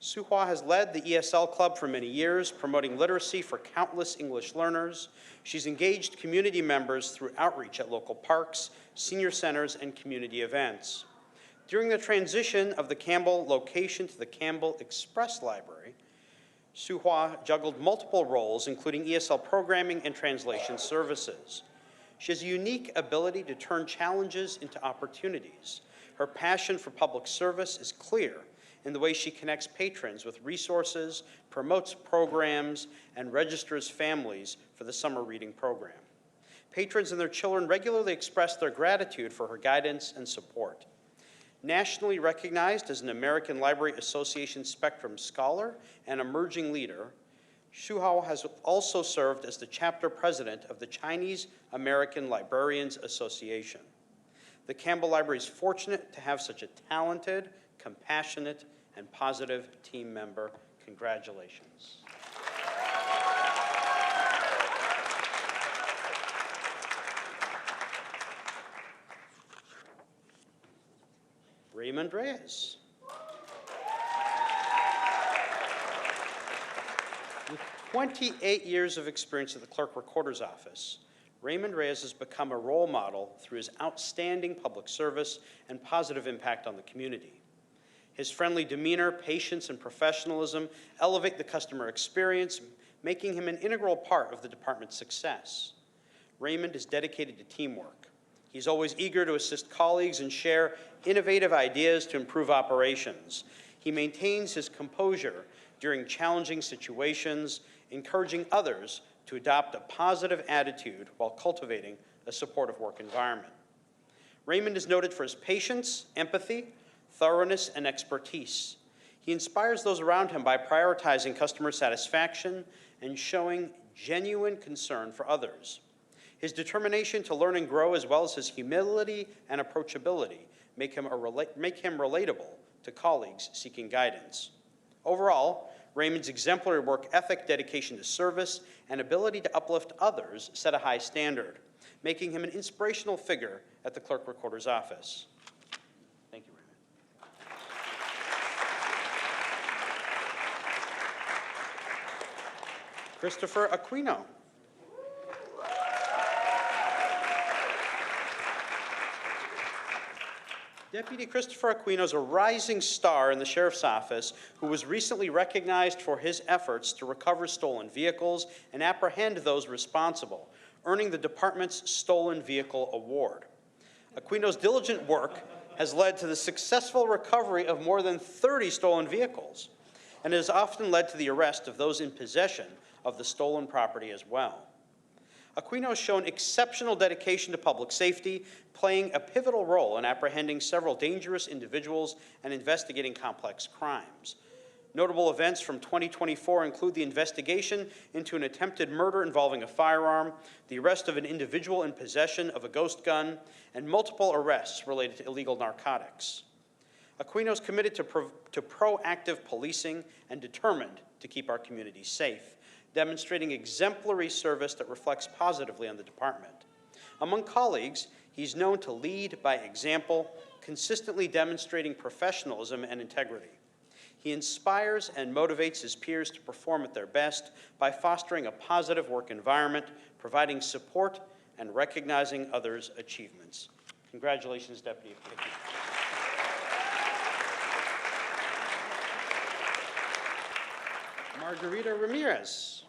Shuhua has led the ESL Club for many years, promoting literacy for countless English learners. She's engaged community members through outreach at local parks, senior centers, and community events. During the transition of the Campbell location to the Campbell Express Library, Shuhua juggled multiple roles, including ESL programming and translation services. She has a unique ability to turn challenges into opportunities. Her passion for public service is clear in the way she connects patrons with resources, promotes programs, and registers families for the summer reading program. Patrons and their children regularly express their gratitude for her guidance and support. Nationally recognized as an American Library Association Spectrum Scholar and emerging leader, Shuhua has also served as the chapter president of the Chinese American Librarians Association. The Campbell Library is fortunate to have such a talented, compassionate, and positive team member. Congratulations. Raymond Reyes. With 28 years of experience at the Clerk Recorder's Office, Raymond Reyes has become a role model through his outstanding public service and positive impact on the community. His friendly demeanor, patience, and professionalism elevate the customer experience, making him an integral part of the department's success. Raymond is dedicated to teamwork. He's always eager to assist colleagues and share innovative ideas to improve operations. He maintains his composure during challenging situations, encouraging others to adopt a positive attitude while cultivating a supportive work environment. Raymond is noted for his patience, empathy, thoroughness, and expertise. He inspires those around him by prioritizing customer satisfaction and showing genuine concern for others. His determination to learn and grow, as well as his humility and approachability, make him relatable to colleagues seeking guidance. Overall, Raymond's exemplary work ethic, dedication to service, and ability to uplift others set a high standard, making him an inspirational figure at the Clerk Recorder's Office. Thank you, Raymond. Christopher Aquino. Deputy Christopher Aquino is a rising star in the Sheriff's Office who was recently recognized for his efforts to recover stolen vehicles and apprehend those responsible, earning the department's Stolen Vehicle Award. Aquino's diligent work has led to the successful recovery of more than 30 stolen vehicles and has often led to the arrest of those in possession of the stolen property as well. Aquino has shown exceptional dedication to public safety, playing a pivotal role in apprehending several dangerous individuals and investigating complex crimes. Notable events from 2024 include the investigation into an attempted murder involving a firearm, the arrest of an individual in possession of a ghost gun, and multiple arrests related to illegal narcotics. Aquino is committed to proactive policing and determined to keep our communities safe, demonstrating exemplary service that reflects positively on the department. Among colleagues, he's known to lead by example, consistently demonstrating professionalism and integrity. He inspires and motivates his peers to perform at their best by fostering a positive work environment, providing support, and recognizing others' achievements. Congratulations, Deputy. Margarita Ramirez.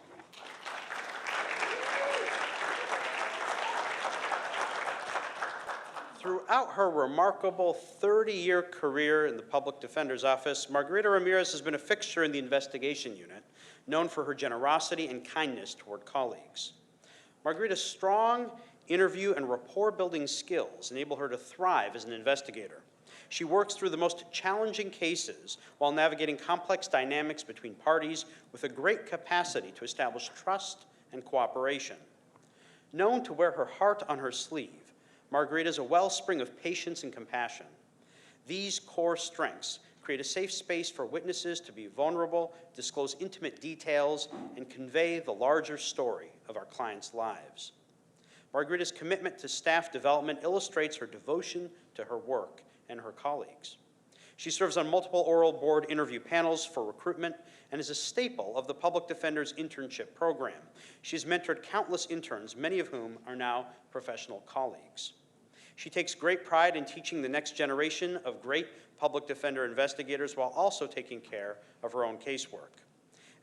Throughout her remarkable 30-year career in the Public Defender's Office, Margarita Ramirez has been a fixture in the investigation unit, known for her generosity and kindness toward colleagues. Margarita's strong interview and rapport-building skills enable her to thrive as an investigator. She works through the most challenging cases while navigating complex dynamics between parties with a great capacity to establish trust and cooperation. Known to wear her heart on her sleeve, Margarita is a wellspring of patience and compassion. These core strengths create a safe space for witnesses to be vulnerable, disclose intimate details, and convey the larger story of our clients' lives. Margarita's commitment to staff development illustrates her devotion to her work and her colleagues. She serves on multiple oral board interview panels for recruitment and is a staple of the Public Defender's internship program. She's mentored countless interns, many of whom are now professional colleagues. She takes great pride in teaching the next generation of great public defender investigators while also taking care of her own casework.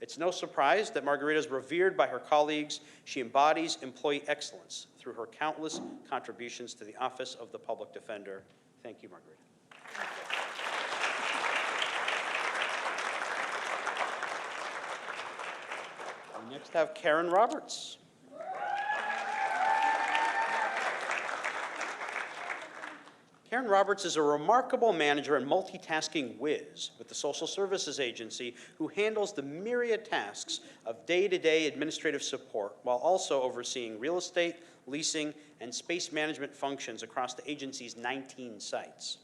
It's no surprise that Margarita is revered by her colleagues. She embodies employee excellence through her countless contributions to the Office of the Public Defender. Thank you, Margarita. We next have Karen Roberts. Karen Roberts is a remarkable manager and multitasking whiz with the Social Services Agency who handles the myriad tasks of day-to-day administrative support while also overseeing real estate, leasing, and space management functions across the agency's 19 sites.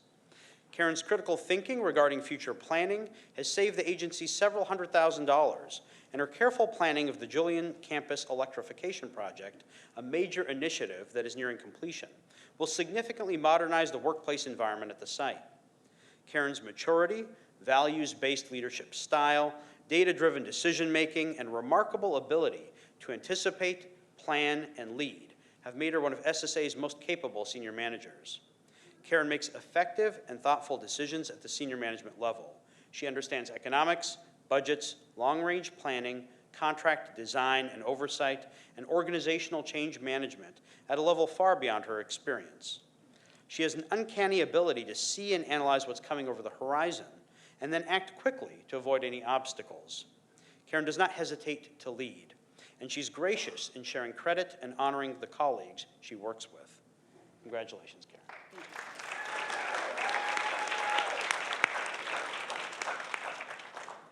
Karen's critical thinking regarding future planning has saved the agency several $100,000, and her careful planning of the Julian Campus Electrification Project, a major initiative that is nearing completion, will significantly modernize the workplace environment at the site. Karen's maturity, values-based leadership style, data-driven decision-making, and remarkable ability to anticipate, plan, and lead have made her one of SSA's most capable senior managers. Karen makes effective and thoughtful decisions at the senior management level. She understands economics, budgets, long-range planning, contract design and oversight, and organizational change management at a level far beyond her experience. She has an uncanny ability to see and analyze what's coming over the horizon and then act quickly to avoid any obstacles. Karen does not hesitate to lead, and she's gracious in sharing credit and honoring the colleagues she works with. Congratulations, Karen.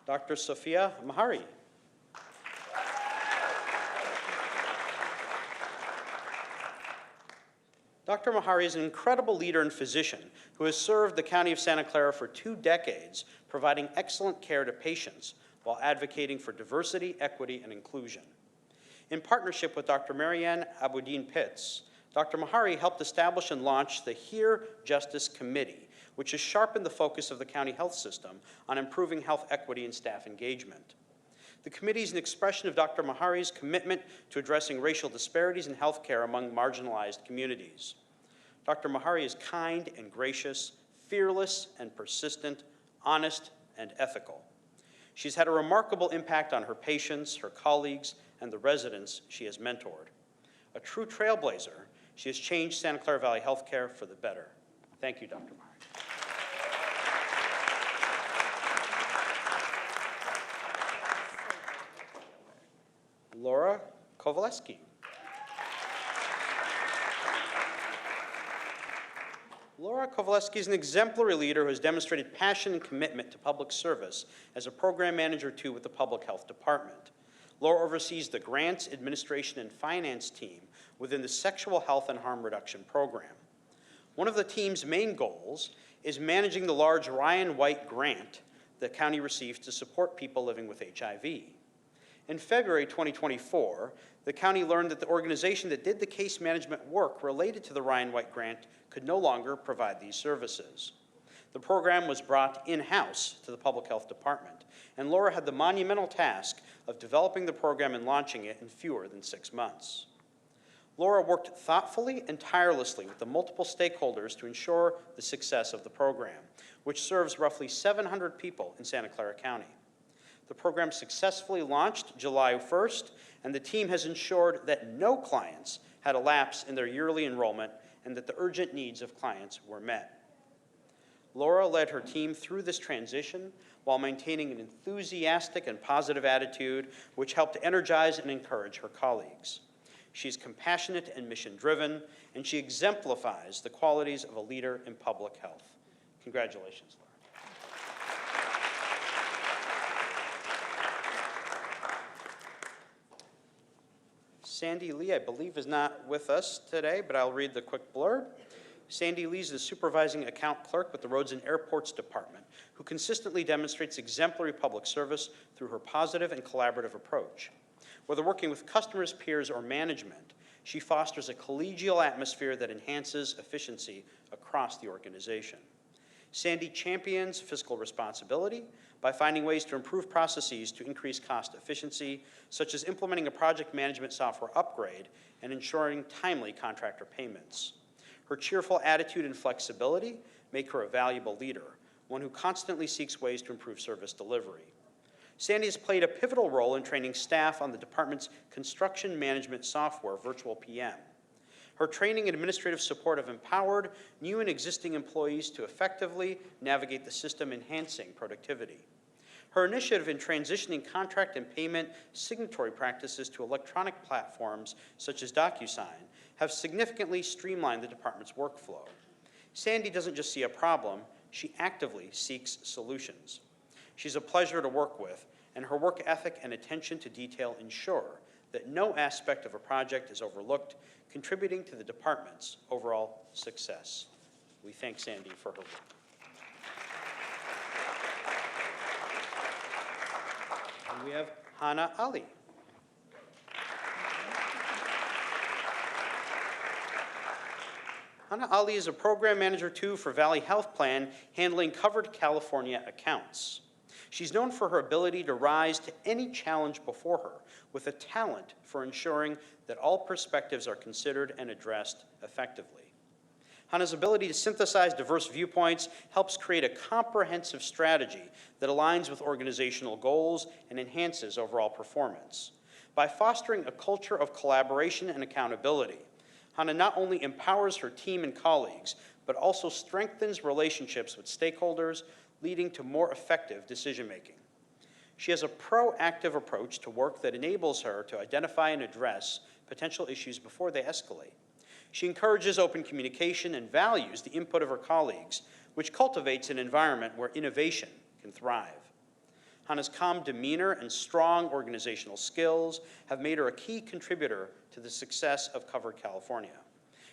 Dr. Sophia Mahari. Dr. Mahari is an incredible leader and physician who has served the County of Santa Clara for 2 decades, providing excellent care to patients while advocating for diversity, equity, and inclusion. In partnership with Dr. Marianne Aboudin Pitts, Dr. Mahari helped establish and launch the Here Justice Committee, which has sharpened the focus of the county health system on improving health equity and staff engagement. The committee is an expression of Dr. Mahari's commitment to addressing racial disparities in healthcare among marginalized communities. Dr. Mahari is kind and gracious, fearless and persistent, honest and ethical. She's had a remarkable impact on her patients, her colleagues, and the residents she has mentored. A true trailblazer, she has changed Santa Clara Valley healthcare for the better. Thank you, Dr. Mahari. Kowaleski. Laura Kowaleski is an exemplary leader who has demonstrated passion and commitment to public service as a program manager too with the Public Health Department. Laura oversees the Grants, Administration, and Finance team within the Sexual Health and Harm Reduction Program. One of the team's main goals is managing the large Ryan White grant the county receives to support people living with HIV. In February 2024, the county learned that the organization that did the case management work related to the Ryan White grant could no longer provide these services. The program was brought in-house to the Public Health Department, and Laura had the monumental task of developing the program and launching it in fewer than 6 months. Laura worked thoughtfully and tirelessly with the multiple stakeholders to ensure the success of the program, which serves roughly 700 people in Santa Clara County. The program successfully launched July 1st, and the team has ensured that no clients had a lapse in their yearly enrollment and that the urgent needs of clients were met. Laura led her team through this transition while maintaining an enthusiastic and positive attitude, which helped to energize and encourage her colleagues. She's compassionate and mission-driven, and she exemplifies the qualities of a leader in public health. Congratulations, Laura. Sandy Lee, I believe, is not with us today, but I'll read the quick blurb. Sandy Lee is the supervising account clerk with the Roads and Airports Department, who consistently demonstrates exemplary public service through her positive and collaborative approach. Whether working with customers, peers, or management, she fosters a collegial atmosphere that enhances efficiency across the organization. Sandy champions fiscal responsibility by finding ways to improve processes to increase cost efficiency, such as implementing a project management software upgrade and ensuring timely contractor payments. Her cheerful attitude and flexibility make her a valuable leader, one who constantly seeks ways to improve service delivery. Sandy has played a pivotal role in training staff on the department's construction management software, Virtual PM. Her training and administrative support have empowered new and existing employees to effectively navigate the system, enhancing productivity. Her initiative in transitioning contract and payment signatory practices to electronic platforms such as DocuSign have significantly streamlined the department's workflow. Sandy doesn't just see a problem, she actively seeks solutions. She's a pleasure to work with, and her work ethic and attention to detail ensure that no aspect of a project is overlooked, contributing to the department's overall success. We thank Sandy for her work. And we have Hana Ali. Hana Ali is a program manager too for Valley Health Plan, handling covered California accounts. She's known for her ability to rise to any challenge before her, with a talent for ensuring that all perspectives are considered and addressed effectively. Hana's ability to synthesize diverse viewpoints helps create a comprehensive strategy that aligns with organizational goals and enhances overall performance. By fostering a culture of collaboration and accountability, Hana not only empowers her team and colleagues, but also strengthens relationships with stakeholders, leading to more effective decision-making. She has a proactive approach to work that enables her to identify and address potential issues before they escalate. She encourages open communication and values the input of her colleagues, which cultivates an environment where innovation can thrive. Hana's calm demeanor and strong organizational skills have made her a key contributor to the success of Covered California.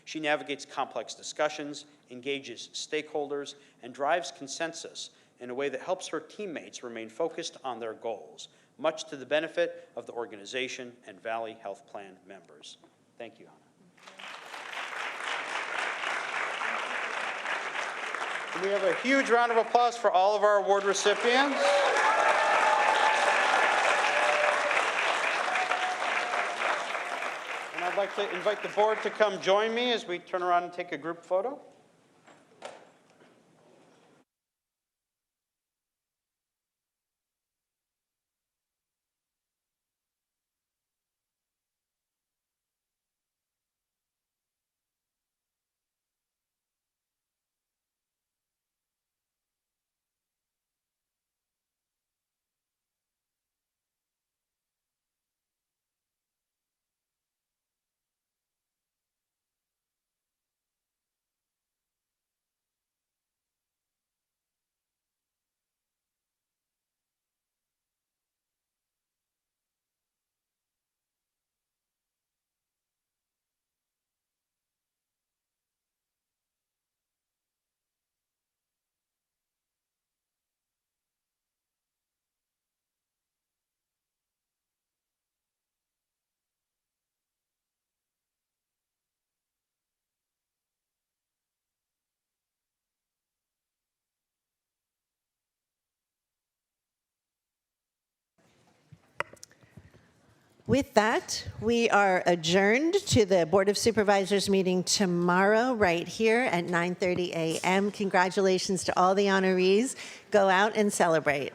She navigates complex discussions, engages stakeholders, and drives consensus in a way that helps her teammates remain focused on their goals, much to the benefit of the organization and Valley Health Plan members. Thank you, Hana. And we have a huge round of applause for all of our award recipients. And I'd like to invite the board to come join me as we turn around and take a group photo. With that, we are adjourned to the Board of Supervisors meeting tomorrow right here at 9:30 a.m. Congratulations to all the honorees. Go out and celebrate.